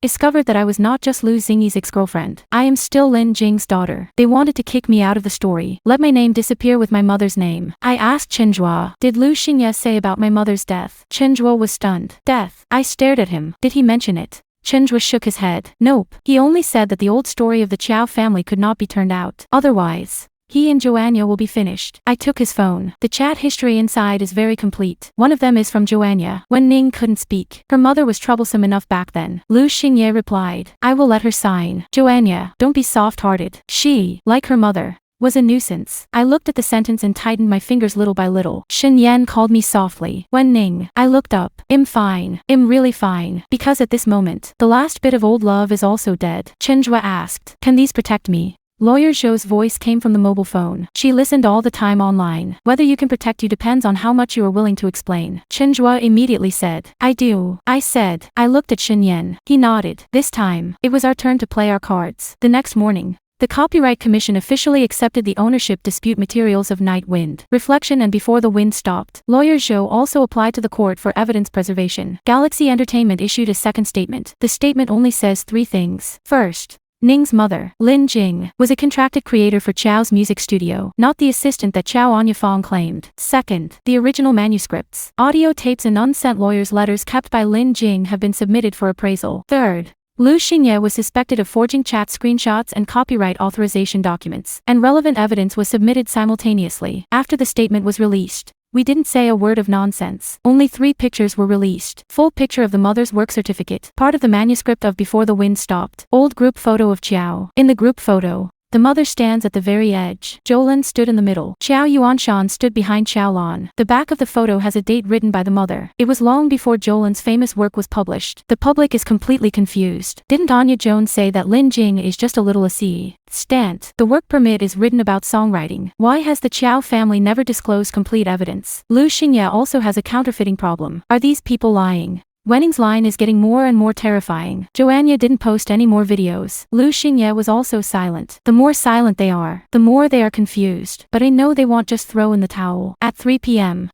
discovered that I was not just Lu Xingyi's ex-girlfriend. I am still Lin Jing's daughter. They wanted to kick me out of the story. Let my name disappear with my mother's name." I asked Chenjua, "Did Lu Xingye say about my mother's death?" Chenjua was stunned. "Death?" I stared at him. "Did he mention it?" Chenjua shook his head. "Nope. He only said that the old story of the Qiao family could not be turned out. Otherwise, he and Joanna will be finished." I took his phone. The chat history inside is very complete. One of them is from Joanna. When Ning couldn't speak, her mother was troublesome enough back then. Lu Xingye replied, "I will let her sign." Joanna, don't be soft-hearted. She, like her mother, was a nuisance. I looked at the sentence and tightened my fingers little by little. Shin Yan called me softly. "Wen Ning." I looked up. "I'm fine. I'm really fine." Because at this moment, the last bit of old love is also dead. Chenjua asked, "Can these protect me?" Lawyer Zhou's voice came from the mobile phone. She listened all the time online. "Whether you can protect you depends on how much you are willing to explain." Chenjua immediately said, "I do." I said. I looked at Shin Yan. He nodded. This time, it was our turn to play our cards. The next morning, the Copyright Commission officially accepted the ownership dispute materials of Night Wind, Reflection and Before the Wind Stopped. Lawyer Zhou also applied to the court for evidence preservation. Galaxy Entertainment issued a second statement. The statement only says 3 things. First, Ning's mother, Lin Jing, was a contracted creator for Chao's music studio, not the assistant that Chao Anyafong claimed. Second, the original manuscripts, audio tapes and unsent lawyers' letters kept by Lin Jing have been submitted for appraisal. Third, Lu Xingye was suspected of forging chat screenshots and copyright authorization documents, and relevant evidence was submitted simultaneously. After the statement was released, we didn't say a word of nonsense. Only 3 pictures were released. Full picture of the mother's work certificate, part of the manuscript of Before the Wind Stopped, old group photo of Qiao. In the group photo, the mother stands at the very edge. Jolin stood in the middle. Qiao Yuanshan stood behind Xiaolan. The back of the photo has a date written by the mother. It was long before Jolin's famous work was published. The public is completely confused. Didn't Anya Jones say that Lin Jing is just a little a stant? The work permit is written about songwriting. Why has the Qiao family never disclosed complete evidence? Lu Xingye also has a counterfeiting problem. Are these people lying? Wenning's line is getting more and more terrifying. Joanna didn't post any more videos. Lu Xingye was also silent. The more silent they are, the more they are confused. But I know they won't just throw in the towel. At 3 p.m.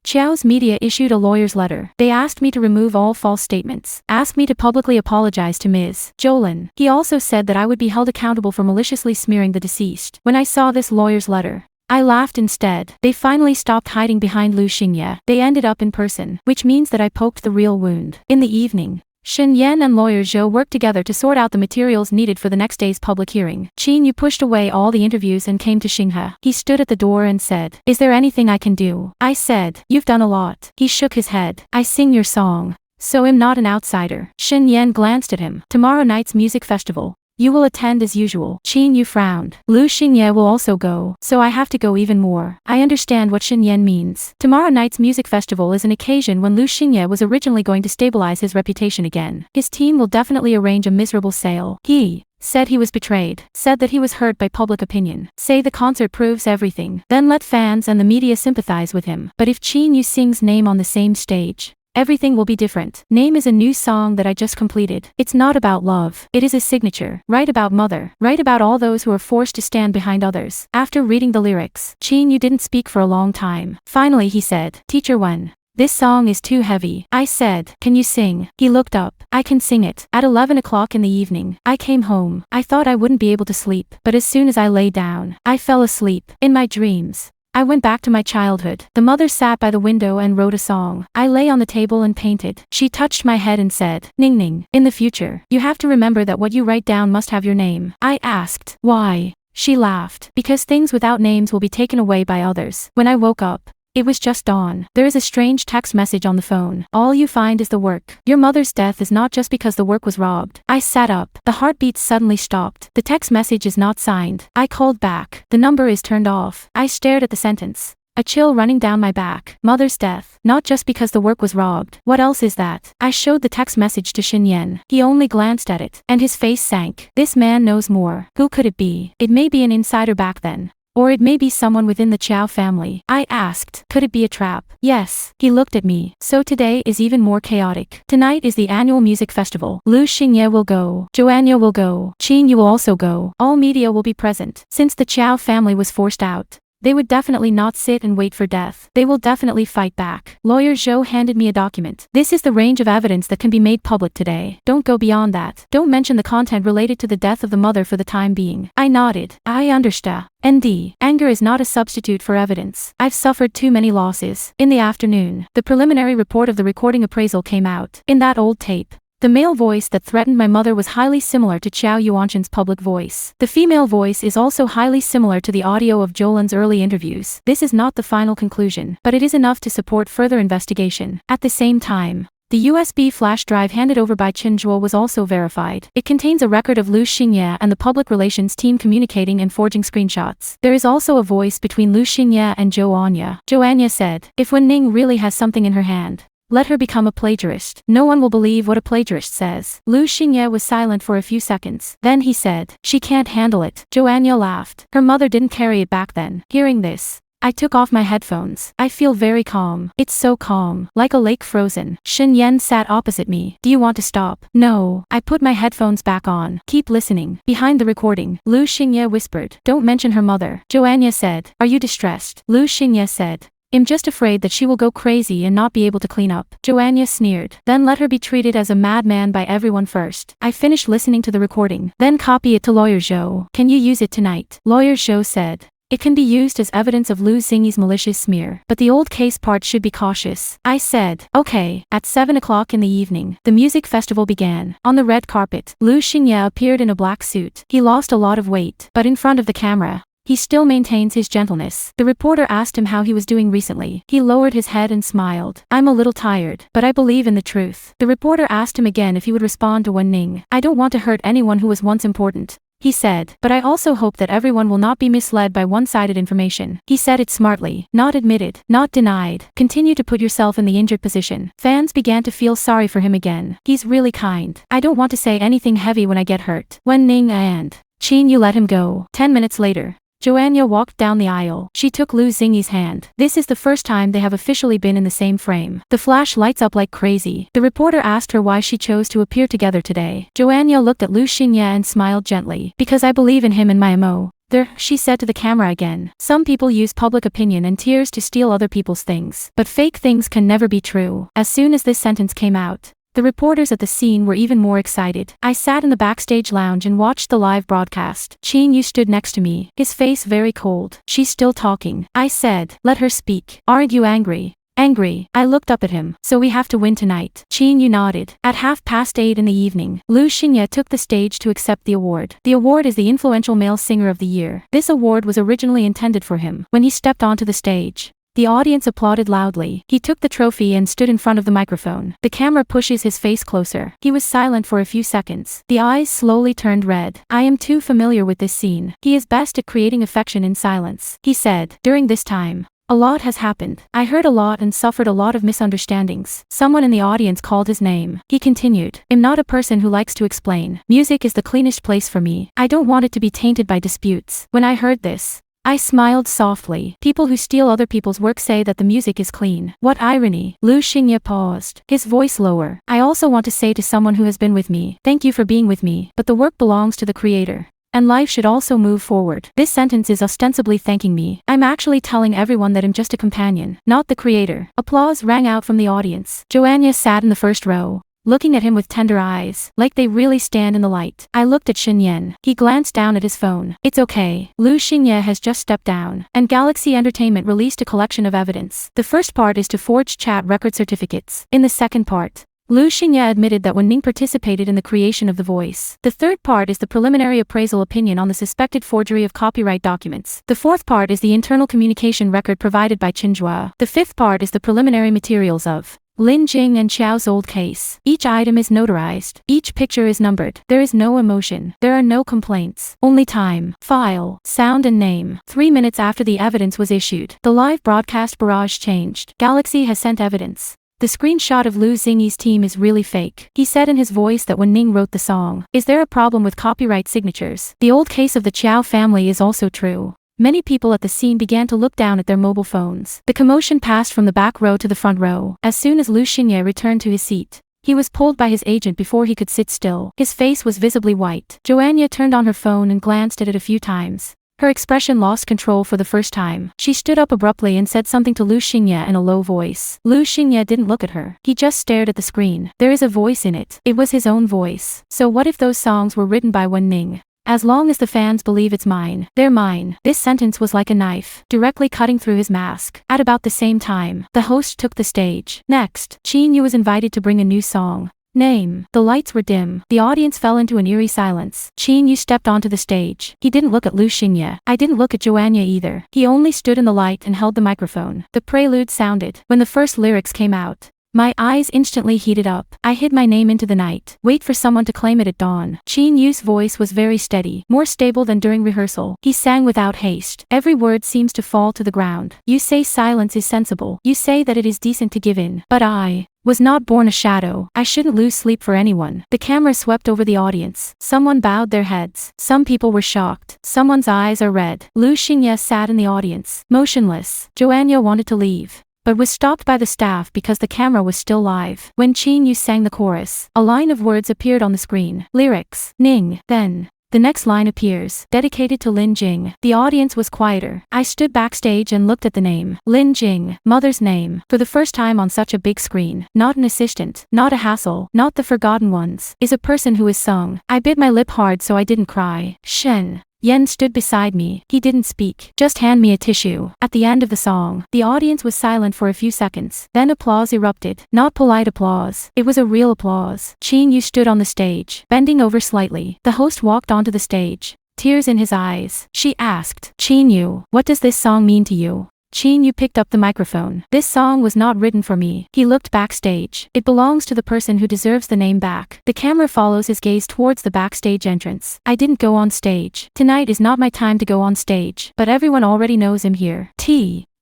Qiao's media issued a lawyer's letter. They asked me to remove all false statements, asked me to publicly apologize to Ms. Jolin. He also said that I would be held accountable for maliciously smearing the deceased. When I saw this lawyer's letter, I laughed instead. They finally stopped hiding behind Lu Xingye. They ended up in person, which means that I poked the real wound. In the evening, Shen Yan and lawyer Zhou worked together to sort out the materials needed for the next day's public hearing. Qin Yu pushed away all the interviews and came to Xinghe. He stood at the door and said, "Is there anything I can do?" I said, "You've done a lot." He shook his head. "I sing your song, so I'm not an outsider." Shen Yan glanced at him. "Tomorrow night's music festival. You will attend as usual." Qin Yu frowned. "Lu Xingye will also go, so I have to go even more." I understand what Shen Yan means. Tomorrow night's music festival is an occasion when Lu Xingye was originally going to stabilize his reputation again. His team will definitely arrange a miserable sale. He said he was betrayed, said that he was hurt by public opinion. Say the concert proves everything, then let fans and the media sympathize with him. But if Qin Yu sings Name on the same stage, everything will be different. Name is a new song that I just completed. It's not about love. It is a signature. Write about mother. Write about all those who are forced to stand behind others. After reading the lyrics, Qin Yu didn't speak for a long time. Finally he said, "Teacher Wen, this song is too heavy." I said, "Can you sing?" He looked up. "I can sing it." At 11 o'clock in the evening, I came home. I thought I wouldn't be able to sleep, but as soon as I lay down, I fell asleep. In my dreams, I went back to my childhood. The mother sat by the window and wrote a song. I lay on the table and painted. She touched my head and said, "Ning Ning, in the future, you have to remember that what you write down must have your name." I asked, "Why?" She laughed. "Because things without names will be taken away by others." When I woke up, it was just dawn. There is a strange text message on the phone. "All you find is the work. Your mother's death is not just because the work was robbed." I sat up. The heartbeats suddenly stopped. The text message is not signed. I called back. The number is turned off. I stared at the sentence. A chill running down my back. Mother's death. Not just because the work was robbed. What else is that? I showed the text message to Shin Yan. He only glanced at it, and his face sank. This man knows more. Who could it be? It may be an insider back then. Or it may be someone within the Qiao family. I asked, could it be a trap? Yes. He looked at me. So today is even more chaotic. Tonight is the annual music festival. Lu Xingye will go. Joanna will go. Qin Yu will also go. All media will be present. Since the Qiao family was forced out, they would definitely not sit and wait for death. They will definitely fight back. Lawyer Zhou handed me a document. This is the range of evidence that can be made public today. Don't go beyond that. Don't mention the content related to the death of the mother for the time being. I nodded. I understand. ND. Anger is not a substitute for evidence. I've suffered too many losses. In the afternoon, the preliminary report of the recording appraisal came out. In that old tape, the male voice that threatened my mother was highly similar to Qiao Yuanshan's public voice. The female voice is also highly similar to the audio of Jolin's early interviews. This is not the final conclusion, but it is enough to support further investigation. At the same time, the USB flash drive handed over by Chen Zhuo was also verified. It contains a record of Lu Xingye and the public relations team communicating and forging screenshots. There is also a voice between Lu Xingye and Zhou Anya. Zhou Anya said, if Wen Ning really has something in her hand, let her become a plagiarist. No one will believe what a plagiarist says. Lu Xingye was silent for a few seconds. Then he said, she can't handle it. Joanna laughed. Her mother didn't carry it back then. Hearing this, I took off my headphones. I feel very calm. It's so calm. Like a lake frozen. Shen Yan sat opposite me. Do you want to stop? No. I put my headphones back on. Keep listening. Behind the recording, Lu Xingye whispered, don't mention her mother. Joanna said, are you distressed? Lu Xingye said, I'm just afraid that she will go crazy and not be able to clean up. Joanna sneered. Then let her be treated as a madman by everyone first. I finished listening to the recording. Then copy it to Lawyer Zhou. Can you use it tonight? Lawyer Zhou said, It can be used as evidence of Lu Xingyi's malicious smear. But the old case part should be cautious. I said, okay. At 7 o'clock in the evening, the music festival began. On the red carpet, Lu Xingye appeared in a black suit. He lost a lot of weight, but in front of the camera, he still maintains his gentleness. The reporter asked him how he was doing recently. He lowered his head and smiled. I'm a little tired, but I believe in the truth. The reporter asked him again if he would respond to Wen Ning. I don't want to hurt anyone who was once important, he said, but I also hope that everyone will not be misled by one-sided information. He said it smartly. Not admitted, not denied. Continue to put yourself in the injured position. Fans began to feel sorry for him again. He's really kind. I don't want to say anything heavy when I get hurt. Wen Ning and Qin Yu let him go. 10 minutes later, Joanna walked down the aisle. She took Lu Xingyi's hand. This is the first time they have officially been in the same frame. The flash lights up like crazy. The reporter asked her why she chose to appear together today. Joanna looked at Lu Xingye and smiled gently. Because I believe in him and my MO. There, she said to the camera again. Some people use public opinion and tears to steal other people's things. But fake things can never be true. As soon as this sentence came out, the reporters at the scene were even more excited. I sat in the backstage lounge and watched the live broadcast. Qin Yu stood next to me, his face very cold. She's still talking. I said, let her speak. Aren't you angry? Angry. I looked up at him. So we have to win tonight. Qin Yu nodded. At 8:30 in the evening, Lu Xingye took the stage to accept the award. The award is the Influential Male Singer of the Year. This award was originally intended for him. When he stepped onto the stage, the audience applauded loudly. He took the trophy and stood in front of the microphone. The camera pushes his face closer. He was silent for a few seconds. The eyes slowly turned red. I am too familiar with this scene. He is best at creating affection in silence. He said, during this time, a lot has happened. I heard a lot and suffered a lot of misunderstandings. Someone in the audience called his name. He continued, I'm not a person who likes to explain. Music is the cleanest place for me. I don't want it to be tainted by disputes. When I heard this, I smiled softly. People who steal other people's work say that the music is clean. What irony. Lu Xingye paused, his voice lower. I also want to say to someone who has been with me, thank you for being with me, but the work belongs to the creator. And life should also move forward. This sentence is ostensibly thanking me. I'm actually telling everyone that I'm just a companion, not the creator. Applause rang out from the audience. Joanna sat in the first row, looking at him with tender eyes, like they really stand in the light. I looked at Shin Yen. He glanced down at his phone. It's okay. Lu Xingye has just stepped down. And Galaxy Entertainment released a collection of evidence. The first part is to forge chat record certificates. In the second part, Lu Xingye admitted that Wen Ning participated in the creation of the voice. The third part is the preliminary appraisal opinion on the suspected forgery of copyright documents. The fourth part is the internal communication record provided by Qinjua. The fifth part is the preliminary materials of Lin Jing and Xiao's old case. Each item is notarized. Each picture is numbered. There is no emotion. There are no complaints. Only time, file, sound and name. 3 minutes after the evidence was issued, the live broadcast barrage changed. Galaxy has sent evidence. The screenshot of Lu Xingyi's team is really fake. He said in his voice that Wen Ning wrote the song. Is there a problem with copyright signatures? The old case of the Qiao family is also true. Many people at the scene began to look down at their mobile phones. The commotion passed from the back row to the front row. As soon as Lu Xingye returned to his seat, he was pulled by his agent before he could sit still. His face was visibly white. Joanna turned on her phone and glanced at it a few times. Her expression lost control for the first time. She stood up abruptly and said something to Lu Xingye in a low voice. Lu Xingye didn't look at her. He just stared at the screen. There is a voice in it. It was his own voice. So what if those songs were written by Wen Ning? As long as the fans believe it's mine, they're mine. This sentence was like a knife, directly cutting through his mask. At about the same time, the host took the stage. Next, Qin Yu was invited to bring a new song. Name. The lights were dim. The audience fell into an eerie silence. Qin Yu stepped onto the stage. He didn't look at Lu Xingye. I didn't look at Joanna either. He only stood in the light and held the microphone. The prelude sounded. When the first lyrics came out, my eyes instantly heated up. I hid my name into the night. Wait for someone to claim it at dawn. Qin Yu's voice was very steady, more stable than during rehearsal. He sang without haste. Every word seems to fall to the ground. You say silence is sensible. You say that it is decent to give in. But I was not born a shadow. I shouldn't lose sleep for anyone. The camera swept over the audience. Someone bowed their heads. Some people were shocked. Someone's eyes are red. Lu Xingye sat in the audience, motionless. Joanna wanted to leave, but was stopped by the staff because the camera was still live. When Qin Yu sang the chorus, a line of words appeared on the screen. Lyrics. Ning. Then the next line appears, dedicated to Lin Jing. The audience was quieter. I stood backstage and looked at the name. Lin Jing, mother's name, for the first time on such a big screen. Not an assistant, not a hassle, not the forgotten ones, is a person who is sung. I bit my lip hard so I didn't cry. Shen. Yen stood beside me. He didn't speak. Just hand me a tissue. At the end of the song, the audience was silent for a few seconds. Then applause erupted. Not polite applause. It was a real applause. Chin Yu stood on the stage, bending over slightly. The host walked onto the stage, tears in his eyes. She asked, Chin Yu, what does this song mean to you? Chin Yu picked up the microphone. This song was not written for me. He looked backstage. It belongs to the person who deserves the name back. The camera follows his gaze towards the backstage entrance. I didn't go on stage. Tonight is not my time to go on stage. But everyone already knows him here.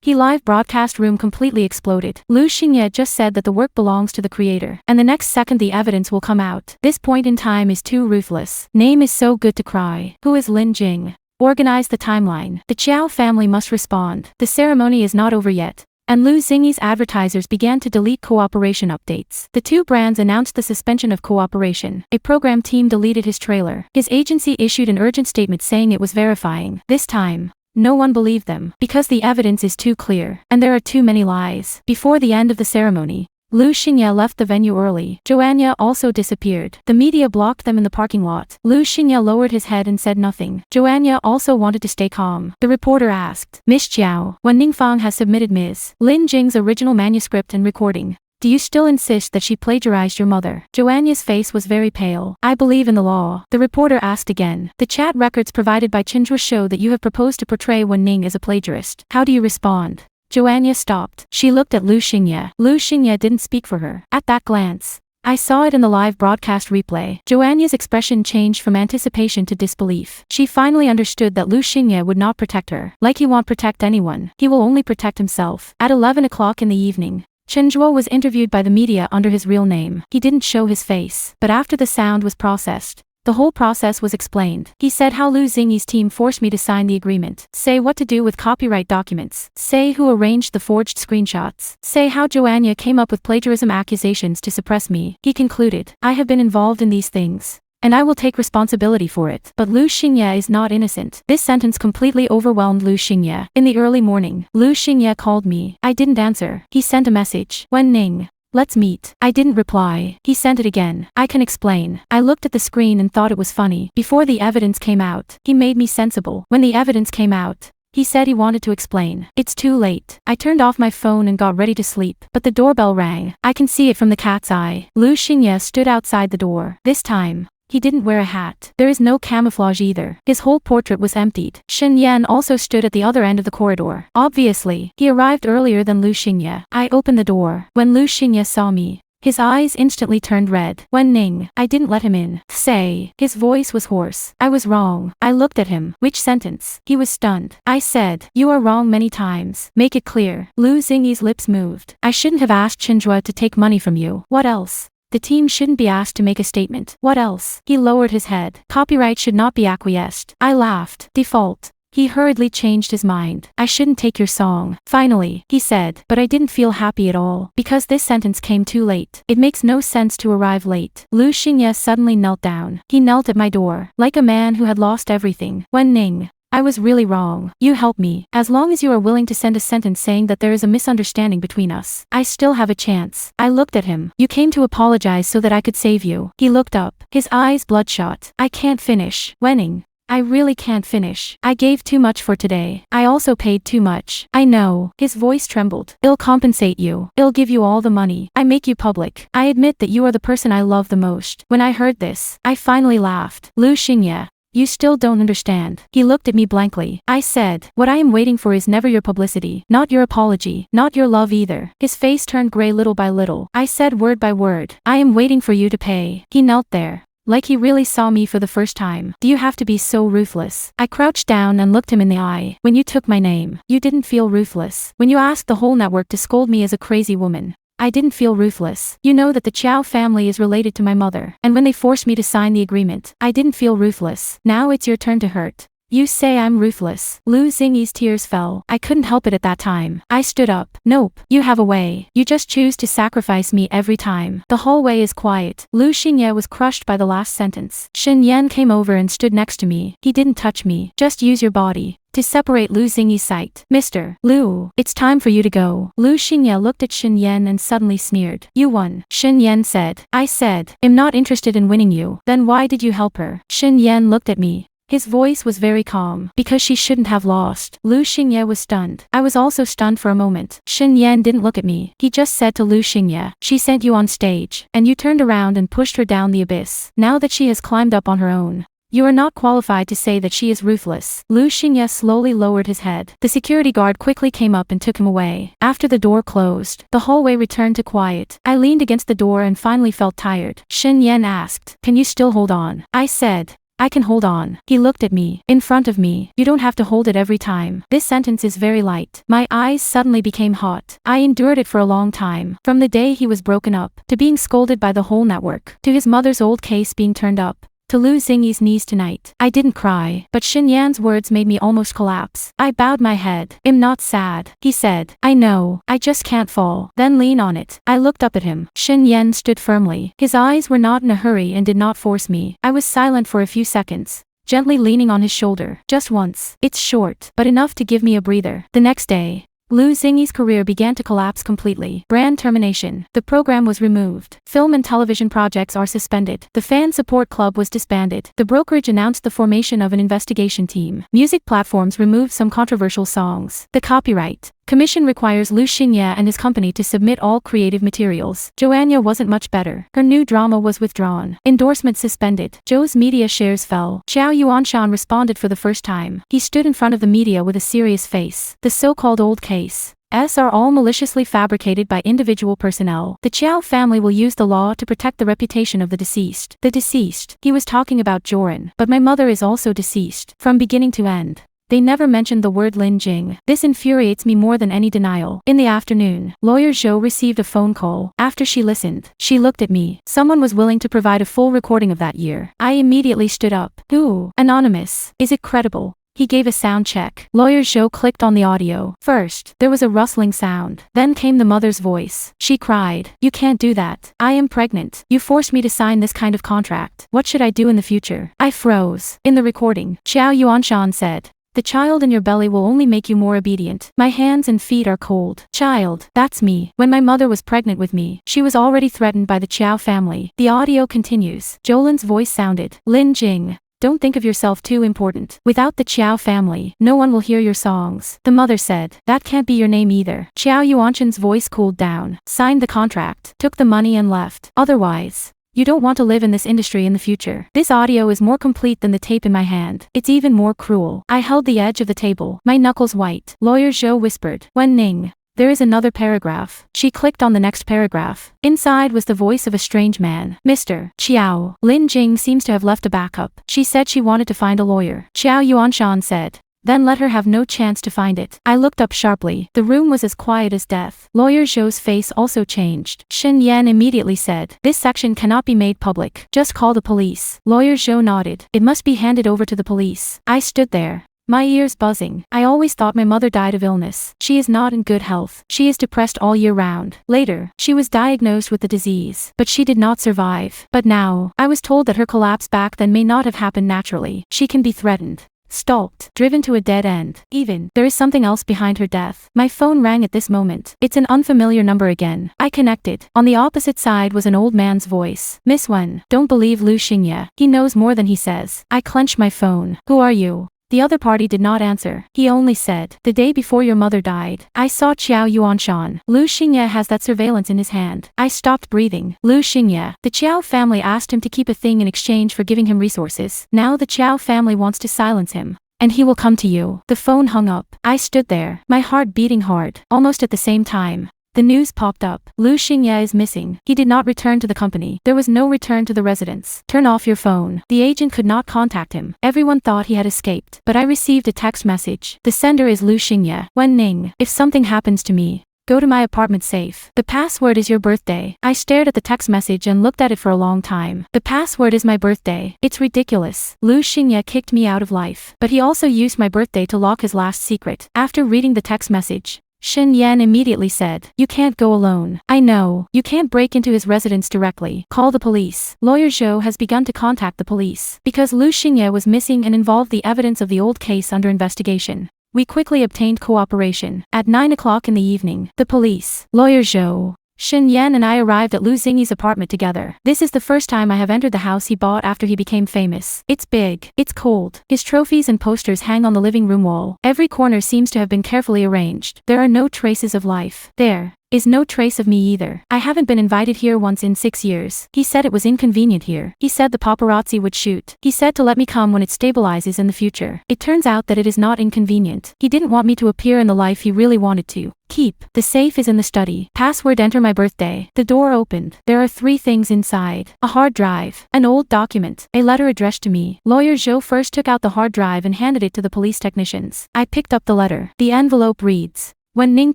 He live broadcast room completely exploded. Lu Xingye just said that the work belongs to the creator. And the next second the evidence will come out. This point in time is too ruthless. Name is so good to cry. Who is Lin Jing? Organize the timeline. The Chiao family must respond. The ceremony is not over yet. And Lu Xingyi's advertisers began to delete cooperation updates. The two brands announced the suspension of cooperation. A program team deleted his trailer. His agency issued an urgent statement saying it was verifying. This time, no one believed them, because the evidence is too clear, and there are too many lies. Before the end of the ceremony, Lu Xingye left the venue early. Joanna also disappeared. The media blocked them in the parking lot. Lu Xingye lowered his head and said nothing. Joanna also wanted to stay calm. The reporter asked, Miss Chiao, when Ningfang has submitted Ms. Lin Jing's original manuscript and recording, do you still insist that she plagiarized your mother? Joanna's face was very pale. I believe in the law. The reporter asked again. The chat records provided by Chinjua show that you have proposed to portray Wen Ning as a plagiarist. How do you respond? Joanna stopped. She looked at Lu Xingye. Lu Xingye didn't speak for her. At that glance, I saw it in the live broadcast replay. Joanna's expression changed from anticipation to disbelief. She finally understood that Lu Xingye would not protect her. Like he won't protect anyone. He will only protect himself. At 11 o'clock in the evening, Chenzhuo was interviewed by the media under his real name. He didn't show his face. But after the sound was processed, the whole process was explained. He said how Lu Xingyi's team forced me to sign the agreement. Say what to do with copyright documents. Say who arranged the forged screenshots. Say how Joanna came up with plagiarism accusations to suppress me. He concluded, I have been involved in these things, and I will take responsibility for it. But Lu Xingye is not innocent. This sentence completely overwhelmed Lu Xingye. In the early morning, Lu Xingye called me. I didn't answer. He sent a message. Wen Ning, let's meet. I didn't reply. He sent it again. I can explain. I looked at the screen and thought it was funny. Before the evidence came out, he made me sensible. When the evidence came out, he said he wanted to explain. It's too late. I turned off my phone and got ready to sleep. But the doorbell rang. I can see it from the cat's eye. Lu Xingye stood outside the door. This time, he didn't wear a hat. There is no camouflage either. His whole portrait was emptied. Shen Yan also stood at the other end of the corridor. Obviously, he arrived earlier than Lu Xingye. I opened the door. When Lu Xingye saw me, his eyes instantly turned red. Wen Ning, I didn't let him in. Say. His voice was hoarse. I was wrong. I looked at him. Which sentence? He was stunned. I said, you are wrong many times. Make it clear. Lu Xingyi's lips moved. I shouldn't have asked Chinjua to take money from you. What else? The team shouldn't be asked to make a statement. What else? He lowered his head. Copyright should not be acquiesced. I laughed. Default. He hurriedly changed his mind. I shouldn't take your song. Finally, he said, but I didn't feel happy at all, because this sentence came too late. It makes no sense to arrive late. Lu Xingye suddenly knelt down. He knelt at my door, like a man who had lost everything. Wen Ning, I was really wrong. You help me. As long as you are willing to send a sentence saying that there is a misunderstanding between us, I still have a chance. I looked at him. You came to apologize so that I could save you. He looked up. His eyes bloodshot. I can't finish. Wenning, I really can't finish. I gave too much for today. I also paid too much. I know. His voice trembled. I'll compensate you. I'll give you all the money. I make you public. I admit that you are the person I love the most. When I heard this, I finally laughed. Lu Xingye, you still don't understand. He looked at me blankly. I said, what I am waiting for is never your publicity, not your apology, not your love either. His face turned gray little by little. I said word by word, I am waiting for you to pay. He knelt there, like he really saw me for the first time. Do you have to be so ruthless? I crouched down and looked him in the eye. When you took my name, you didn't feel ruthless. When you asked the whole network to scold me as a crazy woman, I didn't feel ruthless. You know that the Chiao family is related to my mother, and when they forced me to sign the agreement, I didn't feel ruthless. Now it's your turn to hurt. You say I'm ruthless. Lu Xingyi's tears fell. I couldn't help it at that time. I stood up. Nope. You have a way. You just choose to sacrifice me every time. The hallway is quiet. Lu Xingye was crushed by the last sentence. Shen Yan came over and stood next to me. He didn't touch me. Just use your body to separate Lu Xingyi's sight. Mr. Lu, it's time for you to go. Lu Xingye looked at Shen Yan and suddenly sneered. You won. Shen Yan said. I said, I'm not interested in winning you. Then why did you help her? Shen Yan looked at me. His voice was very calm. Because she shouldn't have lost. Lu Xingye was stunned. I was also stunned for a moment. Shen Yan didn't look at me. He just said to Lu Xingye, she sent you on stage, and you turned around and pushed her down the abyss. Now that she has climbed up on her own, you are not qualified to say that she is ruthless. Lu Xingye slowly lowered his head. The security guard quickly came up and took him away. After the door closed, the hallway returned to quiet. I leaned against the door and finally felt tired. Shen Yan asked, can you still hold on? I said, I can hold on. He looked at me. In front of me. You don't have to hold it every time. This sentence is very light. My eyes suddenly became hot. I endured it for a long time. From the day he was broken up, to being scolded by the whole network, to his mother's old case being turned up, to Lu Xingyi's knees tonight. I didn't cry, but Shen Yan's words made me almost collapse. I bowed my head. I'm not sad. He said, I know, I just can't fall. Then lean on it. I looked up at him. Shen Yan stood firmly. His eyes were not in a hurry and did not force me. I was silent for a few seconds, gently leaning on his shoulder. Just once. It's short, but enough to give me a breather. The next day, Lu Xingyi's career began to collapse completely. Brand termination. The program was removed. Film and television projects are suspended. The fan support club was disbanded. The brokerage announced the formation of an investigation team. Music platforms removed some controversial songs. The copyright commission requires Lu Xingye and his company to submit all creative materials. Joanna wasn't much better. Her new drama was withdrawn. Endorsements suspended. Zhou's media shares fell. Xiao Yuanshan responded for the first time. He stood in front of the media with a serious face. The so-called old case are all maliciously fabricated by individual personnel. The Chiao family will use the law to protect the reputation of the deceased. The deceased. He was talking about Joran, but my mother is also deceased. From beginning to end, they never mentioned the word Lin Jing. This infuriates me more than any denial. In the afternoon, lawyer Zhou received a phone call. After she listened, she looked at me. Someone was willing to provide a full recording of that year. I immediately stood up. Who? Anonymous. Is it credible? He gave a sound check. Lawyer Zhou clicked on the audio. First, there was a rustling sound. Then came the mother's voice. She cried, you can't do that. I am pregnant. You forced me to sign this kind of contract. What should I do in the future? I froze. In the recording, Xiao Yuanshan said, the child in your belly will only make you more obedient. My hands and feet are cold. Child, that's me. When my mother was pregnant with me, she was already threatened by the Chiao family. The audio continues. Jolin's voice sounded. Lin Jing, don't think of yourself too important. Without the Chiao family, no one will hear your songs. The mother said, that can't be your name either. Xiao Yuanshan's voice cooled down. Signed the contract, took the money and left. Otherwise, you don't want to live in this industry in the future. This audio is more complete than the tape in my hand. It's even more cruel. I held the edge of the table, my knuckles white. Lawyer Zhou whispered, Wen Ning, there is another paragraph. She clicked on the next paragraph. Inside was the voice of a strange man. Mr. Chiao. Lin Jing seems to have left a backup. She said she wanted to find a lawyer. Xiao Yuanshan said, then let her have no chance to find it. I looked up sharply. The room was as quiet as death. Lawyer Zhou's face also changed. Shen Yan immediately said, this section cannot be made public. Just call the police. Lawyer Zhou nodded. It must be handed over to the police. I stood there, my ears buzzing. I always thought my mother died of illness. She is not in good health. She is depressed all year round. Later, she was diagnosed with the disease, but she did not survive. But now, I was told that her collapse back then may not have happened naturally. She can be threatened, stalked, driven to a dead end. Even, there is something else behind her death. My phone rang at this moment. It's an unfamiliar number again. I connected. On the opposite side was an old man's voice. Miss Wen, don't believe Lu Xingye. He knows more than he says. I clenched my phone. Who are you? The other party did not answer. He only said, the day before your mother died, I saw Xiao Yuanshan. Lu Xingye has that surveillance in his hand. I stopped breathing. Lu Xingye. The Qiao family asked him to keep a thing in exchange for giving him resources. Now the Qiao family wants to silence him. And he will come to you. The phone hung up. I stood there, my heart beating hard. Almost at the same time, the news popped up. Lu Xingye is missing. He did not return to the company. There was no return to the residence. Turn off your phone. The agent could not contact him. Everyone thought he had escaped. But I received a text message. The sender is Lu Xingye. Wen Ning, if something happens to me, go to my apartment safe. The password is your birthday. I stared at the text message and looked at it for a long time. The password is my birthday. It's ridiculous. Lu Xingye kicked me out of life. But he also used my birthday to lock his last secret. After reading the text message, Shen Yan immediately said, you can't go alone. I know. You can't break into his residence directly. Call the police. Lawyer Zhou has begun to contact the police. Because Lu Xingye was missing and involved the evidence of the old case under investigation, we quickly obtained cooperation. At 9 o'clock in the evening, the police, Lawyer Zhou, Shin Yan and I arrived at Lu Xingyi's apartment together. This is the first time I have entered the house he bought after he became famous. It's big. It's cold. His trophies and posters hang on the living room wall. Every corner seems to have been carefully arranged. There are no traces of life. There is no trace of me either. I haven't been invited here once in 6 years. He said it was inconvenient here. He said the paparazzi would shoot. He said to let me come when it stabilizes in the future. It turns out that it is not inconvenient. He didn't want me to appear in the life he really wanted to keep. The safe is in the study. Password enter my birthday. The door opened. There are 3 things inside. A hard drive, an old document, a letter addressed to me. Lawyer Zhou first took out the hard drive and handed it to the police technicians. I picked up the letter. The envelope reads, "When Ning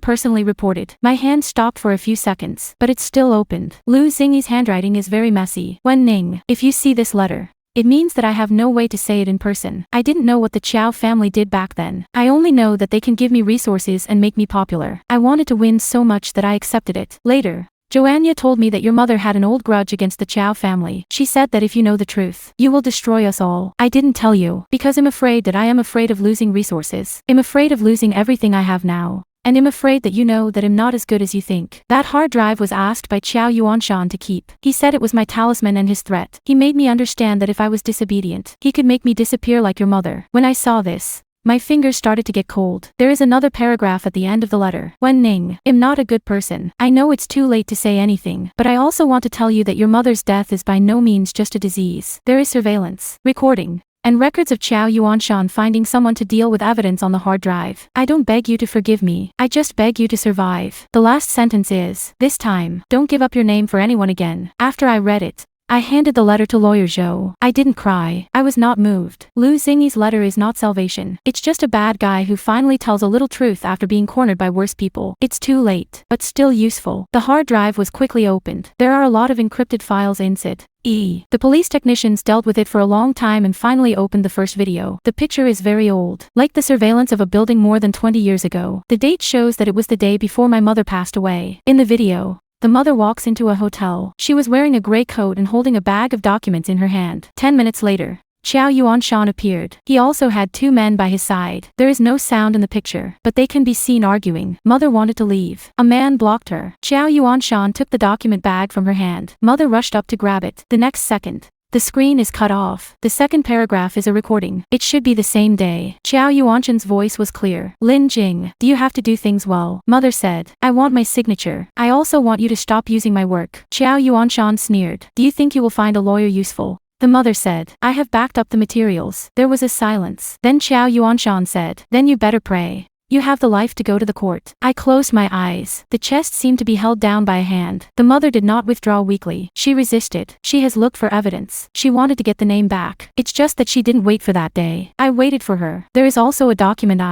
personally reported." My hand stopped for a few seconds, but it still opened. Lu Xingyi's handwriting is very messy. "When Ning, if you see this letter, it means that I have no way to say it in person. I didn't know what the Chow family did back then. I only know that they can give me resources and make me popular. I wanted to win so much that I accepted it. Later, Joanna told me that your mother had an old grudge against the Chow family. She said that if you know the truth, you will destroy us all. I didn't tell you, because I'm afraid that I am afraid of losing resources. I'm afraid of losing everything I have now. And I'm afraid that you know that I'm not as good as you think." That hard drive was asked by Qiao Yuanshan to keep. He said it was my talisman and his threat. He made me understand that if I was disobedient, he could make me disappear like your mother. When I saw this, my fingers started to get cold. There is another paragraph at the end of the letter. "Wen Ning, I'm not a good person. I know it's too late to say anything, but I also want to tell you that your mother's death is by no means just a disease. There is surveillance, recording, and records of Qiao Yuanshan finding someone to deal with evidence on the hard drive. I don't beg you to forgive me. I just beg you to survive." The last sentence is, "This time, don't give up your name for anyone again." After I read it, I handed the letter to Lawyer Zhou. I didn't cry. I was not moved. Lu Xingyi's letter is not salvation. It's just a bad guy who finally tells a little truth after being cornered by worse people. It's too late, but still useful. The hard drive was quickly opened. There are a lot of encrypted files inside. The police technicians dealt with it for a long time and finally opened the first video. The picture is very old, like the surveillance of a building more than 20 years ago. The date shows that it was the day before my mother passed away. In the video, the mother walks into a hotel. She was wearing a gray coat and holding a bag of documents in her hand. 10 minutes later, Qiao Yuanshan appeared. He also had 2 men by his side. There is no sound in the picture, but they can be seen arguing. Mother wanted to leave. A man blocked her. Qiao Yuanshan took the document bag from her hand. Mother rushed up to grab it. The next second, the screen is cut off. The second paragraph is a recording. It should be the same day. Qiao Yuanshan's voice was clear. "Lin Jing, do you have to do things well?" Mother said, "I want my signature. I also want you to stop using my work." Qiao Yuanshan sneered. "Do you think you will find a lawyer useful?" The mother said, "I have backed up the materials." There was a silence. Then Qiao Yuanshan said, "Then you better pray. You have the life to go to the court." I closed my eyes. The chest seemed to be held down by a hand. The mother did not withdraw weakly. She resisted. She has looked for evidence. She wanted to get the name back. It's just that she didn't wait for that day. I waited for her. There is also a document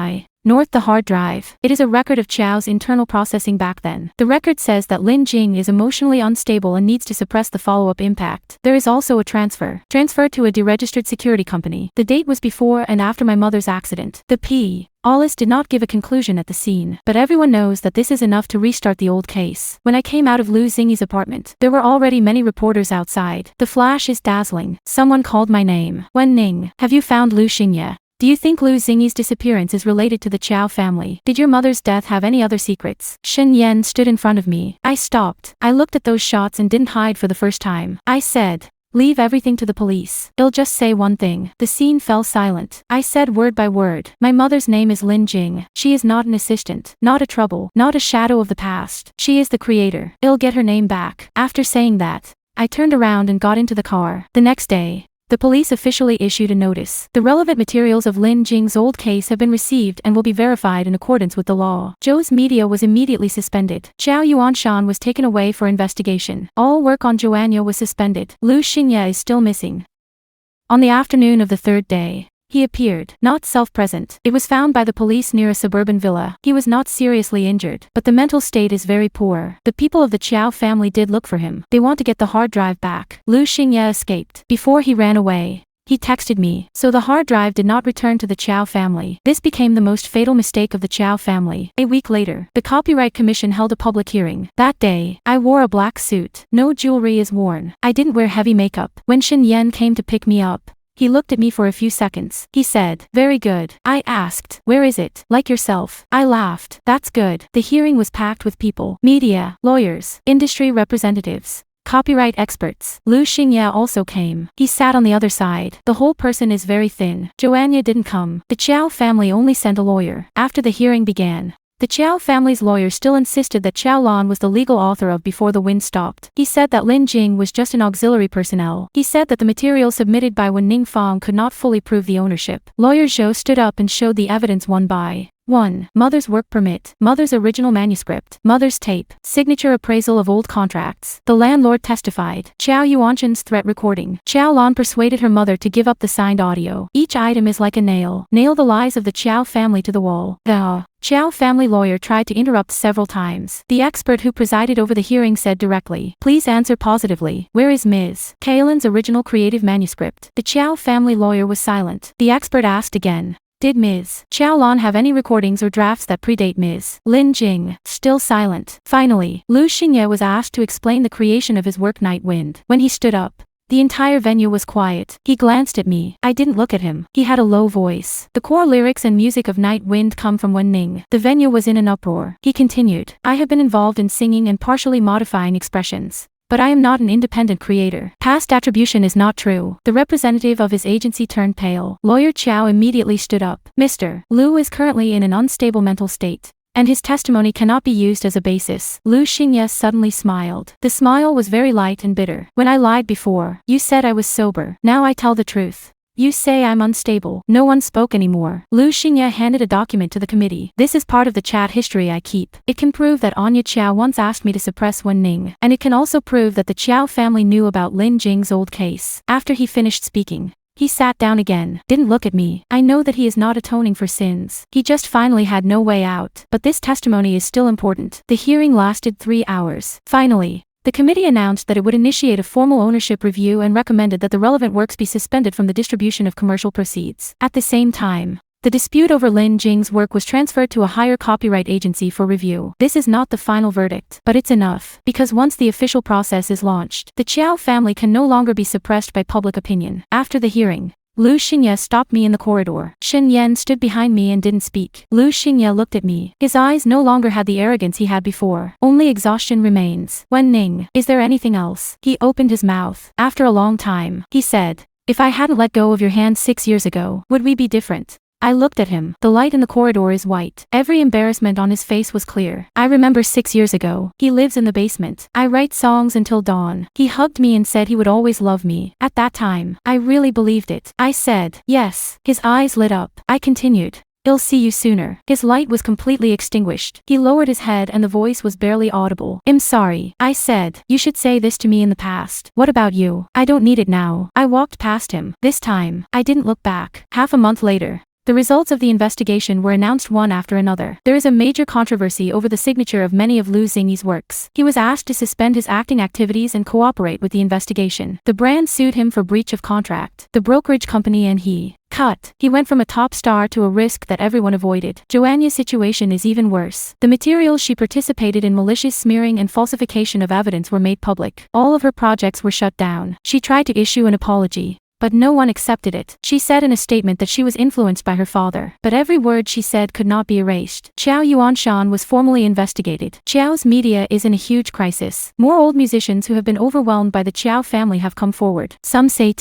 North the hard drive. It is a record of Chao's internal processing back then. The record says that Lin Jing is emotionally unstable and needs to suppress the follow-up impact. There is also a transfer to a deregistered security company. The date was before and after my mother's accident. The Alice did not give a conclusion at the scene, but everyone knows that this is enough to restart the old case. When I came out of Lu Xingyi's apartment, there were already many reporters outside. The flash is dazzling. Someone called my name. "Wen Ning, have you found Lu Xingyi? Do you think Lu Xingyi's disappearance is related to the Chow family? Did your mother's death have any other secrets?" Shen Yan stood in front of me. I stopped. I looked at those shots and didn't hide for the first time. I said, "Leave everything to the police. They'll just say one thing." The scene fell silent. I said word by word, "My mother's name is Lin Jing. She is not an assistant, not a trouble, not a shadow of the past. She is the creator. I'll get her name back." After saying that, I turned around and got into the car. The next day, the police officially issued a notice. The relevant materials of Lin Jing's old case have been received and will be verified in accordance with the law. Zhou's media was immediately suspended. Qiao Yuanshan was taken away for investigation. All work on Joanna was suspended. Lu Xingyi is still missing. On the afternoon of the 3rd day, he appeared, not self-present. It was found by the police near a suburban villa. He was not seriously injured, but the mental state is very poor. The people of the Qiao family did look for him. They want to get the hard drive back. Lu Xingyi escaped. Before he ran away, he texted me, so the hard drive did not return to the Qiao family. This became the most fatal mistake of the Qiao family. A week later, the Copyright Commission held a public hearing. That day, I wore a black suit. No jewelry is worn. I didn't wear heavy makeup. When Shen Yan came to pick me up, He looked at me for a few seconds. He said, "Very good." I asked, "Where is it?" "Like yourself." I laughed. "That's good." The hearing was packed with people, media, lawyers, industry representatives, copyright experts. Lu Xingye also came. He sat on the other side. The whole person is very thin. Joanna didn't come. The Chiao family only sent a lawyer. After the hearing began, the Chiao family's lawyer still insisted that Xiao Lan was the legal author of Before the Wind Stopped. He said that Lin Jing was just an auxiliary personnel. He said that the material submitted by Wen Ningfang could not fully prove the ownership. Lawyer Zhou stood up and showed the evidence one by one. Mother's work permit, mother's original manuscript, mother's tape, signature appraisal of old contracts. The landlord testified. Qiao Yuanshan's threat recording. Qiao Lan persuaded her mother to give up the signed audio. Each item is like a nail. Nail the lies of the Qiao family to the wall. The Qiao family lawyer tried to interrupt several times. The expert who presided over the hearing said directly, "Please answer positively. Where is Ms. Kaelin's original creative manuscript?" The Qiao family lawyer was silent. The expert asked again, "Did Ms. Qiao Lan have any recordings or drafts that predate Ms. Lin Jing?" Still silent. Finally, Lu Xingye was asked to explain the creation of his work Night Wind. When he stood up, the entire venue was quiet. He glanced at me. I didn't look at him. He had a low voice. "The core lyrics and music of Night Wind come from Wen Ning." The venue was in an uproar. He continued, "I have been involved in singing and partially modifying expressions, but I am not an independent creator. Past attribution is not true." The representative of his agency turned pale. Lawyer Qiao immediately stood up. "Mr. Lu is currently in an unstable mental state, and his testimony cannot be used as a basis." Lu Xingye suddenly smiled. The smile was very light and bitter. "When I lied before, you said I was sober. Now I tell the truth. You say I'm unstable." No one spoke anymore. Lu Xingye handed a document to the committee. "This is part of the chat history I keep. It can prove that Anya Qiao once asked me to suppress Wen Ning, and it can also prove that the Qiao family knew about Lin Jing's old case." After he finished speaking, he sat down again, didn't look at me. "I know that he is not atoning for sins. He just finally had no way out. But this testimony is still important." The hearing lasted 3 hours. Finally, the committee announced that it would initiate a formal ownership review and recommended that the relevant works be suspended from the distribution of commercial proceeds. At the same time, the dispute over Lin Jing's work was transferred to a higher copyright agency for review. This is not the final verdict, but it's enough, because once the official process is launched, the Qiao family can no longer be suppressed by public opinion. After the hearing, Lu Xingye stopped me in the corridor. Shen Yan stood behind me and didn't speak. Lu Xingye looked at me. His eyes no longer had the arrogance he had before. Only exhaustion remains. "Wen Ning, is there anything else?" He opened his mouth. After a long time, he said, "If I hadn't let go of your hand 6 years ago, would we be different?" I looked at him. The light in the corridor is white. Every embarrassment on his face was clear. "I remember 6 years ago. He lives in the basement. I write songs until dawn." He hugged me and said he would always love me. At that time, I really believed it. I said, "Yes." His eyes lit up. I continued, "I'll see you sooner." His light was completely extinguished. He lowered his head and the voice was barely audible. "I'm sorry." I said, "You should say this to me in the past. What about you?" "I don't need it now." I walked past him. This time, I didn't look back. Half a month later, the results of the investigation were announced one after another. There is a major controversy over the signature of many of Lu Xingye's works. He was asked to suspend his acting activities and cooperate with the investigation. The brand sued him for breach of contract. The brokerage company and he went from a top star to a risk that everyone avoided. Joanna's situation is even worse. The materials she participated in malicious smearing and falsification of evidence were made public. All of her projects were shut down. She tried to issue an apology, but no one accepted it. She said in a statement that she was influenced by her father, but every word she said could not be erased. Qiao Yuanshan was formally investigated. Qiao's media is in a huge crisis. More old musicians who have been overwhelmed by the Qiao family have come forward. Some say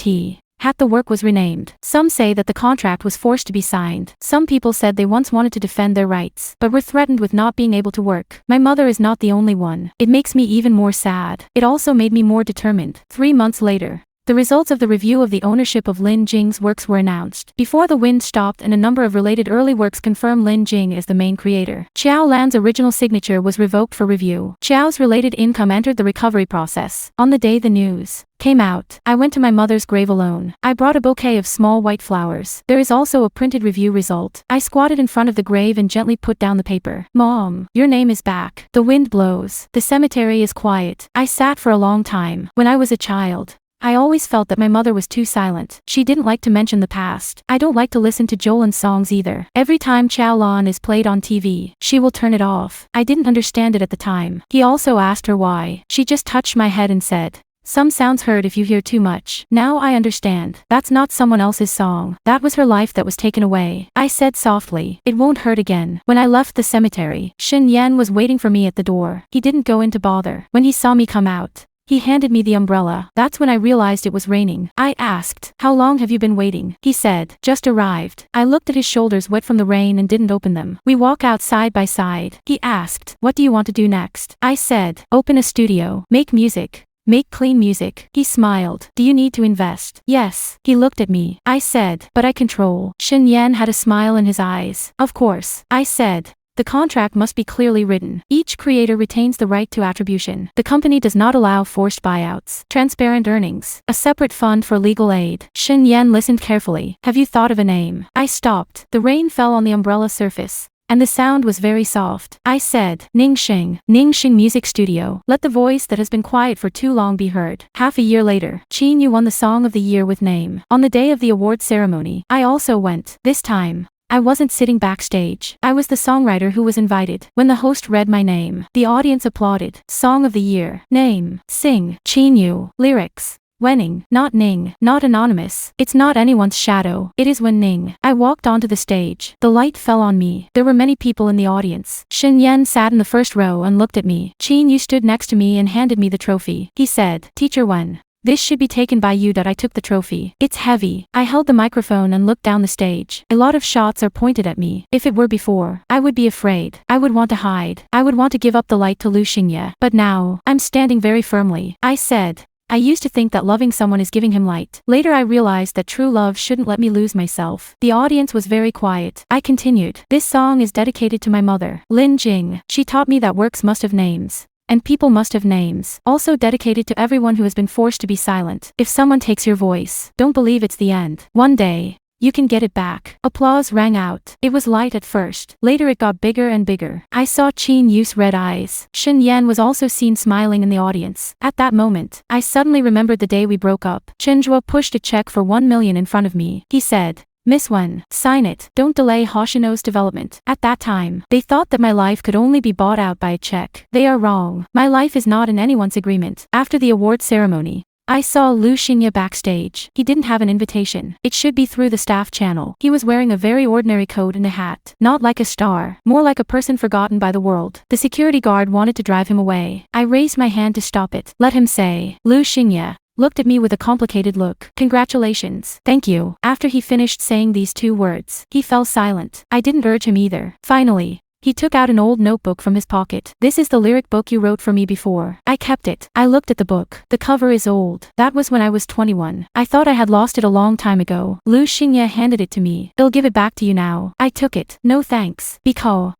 the work was renamed. Some say that the contract was forced to be signed. Some people said they once wanted to defend their rights, but were threatened with not being able to work. My mother is not the only one. It makes me even more sad. It also made me more determined. 3 months later, the results of the review of the ownership of Lin Jing's works were announced. Before the Wind Stopped and a number of related early works confirm Lin Jing as the main creator. Qiao Lan's original signature was revoked for review. Qiao's related income entered the recovery process. On the day the news came out, I went to my mother's grave alone. I brought a bouquet of small white flowers. There is also a printed review result. I squatted in front of the grave and gently put down the paper. "Mom, your name is back." The wind blows. The cemetery is quiet. I sat for a long time. When I was a child, I always felt that my mother was too silent. She didn't like to mention the past. I don't like to listen to Jolin's songs either. Every time Qiao Lan is played on TV, she will turn it off. I didn't understand it at the time. He also asked her why. She just touched my head and said, Some sounds hurt if you hear too much. Now I understand. That's not someone else's song. That was her life that was taken away. I said softly. It won't hurt again. When I left the cemetery, Shin Yan was waiting for me at the door. He didn't go in to bother. When he saw me come out, he handed me the umbrella. That's when I realized it was raining. I asked, "How long have you been waiting?" He said, "Just arrived." I looked at his shoulders wet from the rain and didn't open them. We walk out side by side. He asked, "What do you want to do next?" I said, "Open a studio. Make music. Make clean music." He smiled. "Do you need to invest?" "Yes." He looked at me. I said, "But I control." Shin Yan had a smile in his eyes. "Of course." I said, "The contract must be clearly written. Each creator retains the right to attribution. The company does not allow forced buyouts. Transparent earnings. A separate fund for legal aid." Shin Yan listened carefully. "Have you thought of a name?" I stopped. The rain fell on the umbrella surface, and the sound was very soft. I said, "Ningxing. Ningxing Music Studio. Let the voice that has been quiet for too long be heard." Half a year later, Qin Yu won the Song of the Year with Name. On the day of the award ceremony, I also went. This time, I wasn't sitting backstage. I was the songwriter who was invited. When the host read my name, the audience applauded. Song of the Year. Name. Sing. Qin Yu. Lyrics. Wenning, not Ning, not anonymous. It's not anyone's shadow. It is Wen Ning. I walked onto the stage. The light fell on me. There were many people in the audience. Shin Yan sat in the first row and looked at me. Qin Yu stood next to me and handed me the trophy. He said, "Teacher Wen, this should be taken by you." That I took the trophy. It's heavy. I held the microphone and looked down the stage. A lot of shots are pointed at me. If it were before, I would be afraid. I would want to hide. I would want to give up the light to Lu Xingye. But now, I'm standing very firmly. I said, "I used to think that loving someone is giving him light. Later I realized that true love shouldn't let me lose myself." The audience was very quiet. I continued. "This song is dedicated to my mother, Lin Jing. She taught me that works must have names. And people must have names. Also dedicated to everyone who has been forced to be silent. If someone takes your voice, don't believe it's the end. One day, you can get it back." Applause rang out. It was light at first. Later it got bigger and bigger. I saw Qin Yu's red eyes. Shin Yan was also seen smiling in the audience. At that moment, I suddenly remembered the day we broke up. Chenjua pushed a check for 1 million in front of me. He said, "Miss Wen, sign it. Don't delay Hoshino's development." At that time, they thought that my life could only be bought out by a check. They are wrong. My life is not in anyone's agreement. After the award ceremony, I saw Lu Xingye backstage. He didn't have an invitation. It should be through the staff channel. He was wearing a very ordinary coat and a hat. Not like a star. More like a person forgotten by the world. The security guard wanted to drive him away. I raised my hand to stop it. Let him say. Lu Xingye looked at me with a complicated look. "Congratulations." "Thank you." After he finished saying these two words, he fell silent. I didn't urge him either. Finally, he took out an old notebook from his pocket. "This is the lyric book you wrote for me before." I kept it. I looked at the book. The cover is old. That was when I was 21. I thought I had lost it a long time ago. Lu Xingye handed it to me. "I'll give it back to you now." I took it. "No thanks. Because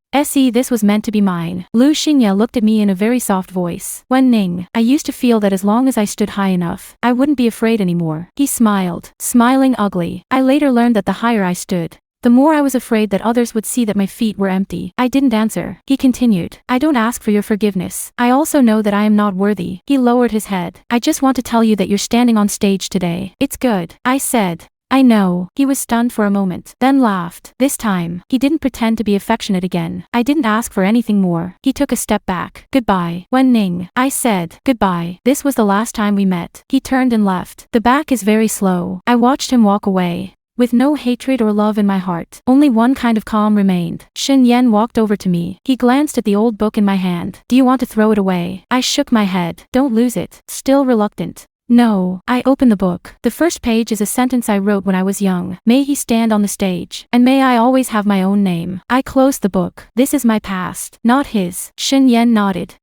this was meant to be mine." Lu Xingye looked at me in a very soft voice. "Wen Ning, I used to feel that as long as I stood high enough, I wouldn't be afraid anymore." He smiled. Smiling ugly. I later learned that the higher I stood, the more I was afraid that others would see that my feet were empty. I didn't answer. He continued. "I don't ask for your forgiveness. I also know that I am not worthy." He lowered his head. "I just want to tell you that you're standing on stage today. It's good." I said, "I know." He was stunned for a moment, then laughed. This time, he didn't pretend to be affectionate again. I didn't ask for anything more. He took a step back. "Goodbye, Wen Ning." I said, "Goodbye. This was the last time we met." He turned and left. The back is very slow. I watched him walk away. With no hatred or love in my heart, only one kind of calm remained. Shin Yan walked over to me. He glanced at the old book in my hand. "Do you want to throw it away?" I shook my head. "Don't lose it." Still reluctant. "No." I opened the book. The first page is a sentence I wrote when I was young. "May he stand on the stage, and may I always have my own name." I closed the book. This is my past, not his. Shin Yan nodded.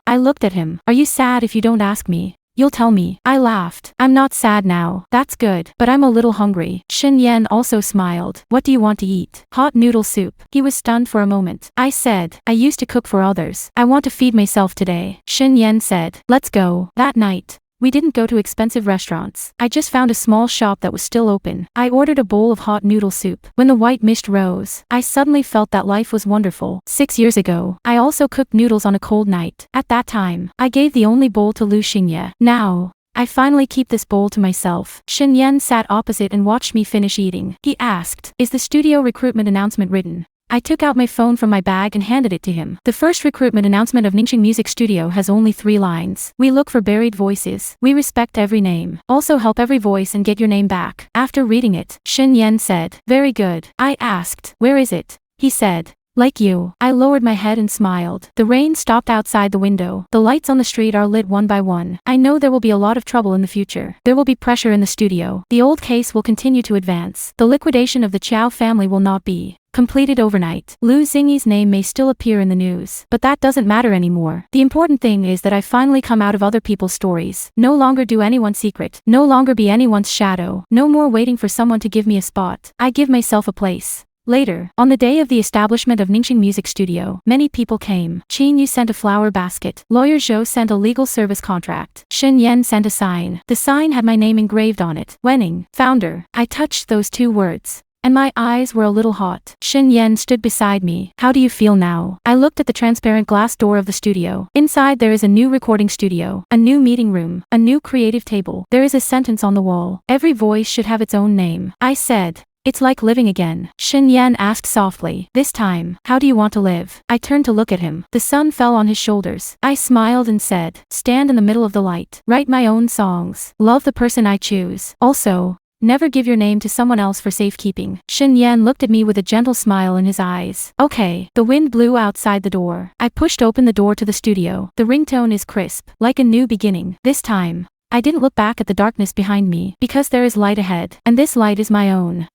I looked at him. "Are you sad if you don't ask me?" "You'll tell me." I laughed. "I'm not sad now." "That's good, but I'm a little hungry." Shin Yan also smiled. "What do you want to eat?" "Hot noodle soup." He was stunned for a moment. I said, "I used to cook for others. I want to feed myself today." Shin Yan said, "Let's go." That night, we didn't go to expensive restaurants. I just found a small shop that was still open. I ordered a bowl of hot noodle soup. When the white mist rose, I suddenly felt that life was wonderful. 6 years ago, I also cooked noodles on a cold night. At that time, I gave the only bowl to Lu Xingye. Now, I finally keep this bowl to myself. Shin Yan sat opposite and watched me finish eating. He asked, "Is the studio recruitment announcement written?" I took out my phone from my bag and handed it to him. The first recruitment announcement of Ningxing Music Studio has only 3 lines. We look for buried voices. We respect every name. Also help every voice and get your name back. After reading it, Shin Yen said, very good. I asked, where is it? He said, like you. I lowered my head and smiled. The rain stopped outside the window. The lights on the street are lit one by one. I know there will be a lot of trouble in the future. There will be pressure in the studio. The old case will continue to advance. The liquidation of the Chow family will not be completed overnight. Lu Xingyi's name may still appear in the news, but that doesn't matter anymore. The important thing is that I finally come out of other people's stories. No longer do anyone's secret. No longer be anyone's shadow. No more waiting for someone to give me a spot. I give myself a place. Later, on the day of the establishment of Ningxing Music Studio, many people came. Qin Yu sent a flower basket. Lawyer Zhou sent a legal service contract. Shin Yen sent a sign. The sign had my name engraved on it. Wenning, founder. I touched those 2 words, and my eyes were a little hot. Shin Yen stood beside me. How do you feel now? I looked at the transparent glass door of the studio. Inside there is a new recording studio, a new meeting room, a new creative table. There is a sentence on the wall. Every voice should have its own name. I said, it's like living again. Shin Yen asked softly, this time, how do you want to live? I turned to look at him. The sun fell on his shoulders. I smiled and said, stand in the middle of the light. Write my own songs. Love the person I choose. Also, never give your name to someone else for safekeeping. Shin Yen looked at me with a gentle smile in his eyes. Okay. The wind blew outside the door. I pushed open the door to the studio. The ringtone is crisp, like a new beginning. This time, I didn't look back at the darkness behind me, because there is light ahead, and this light is my own.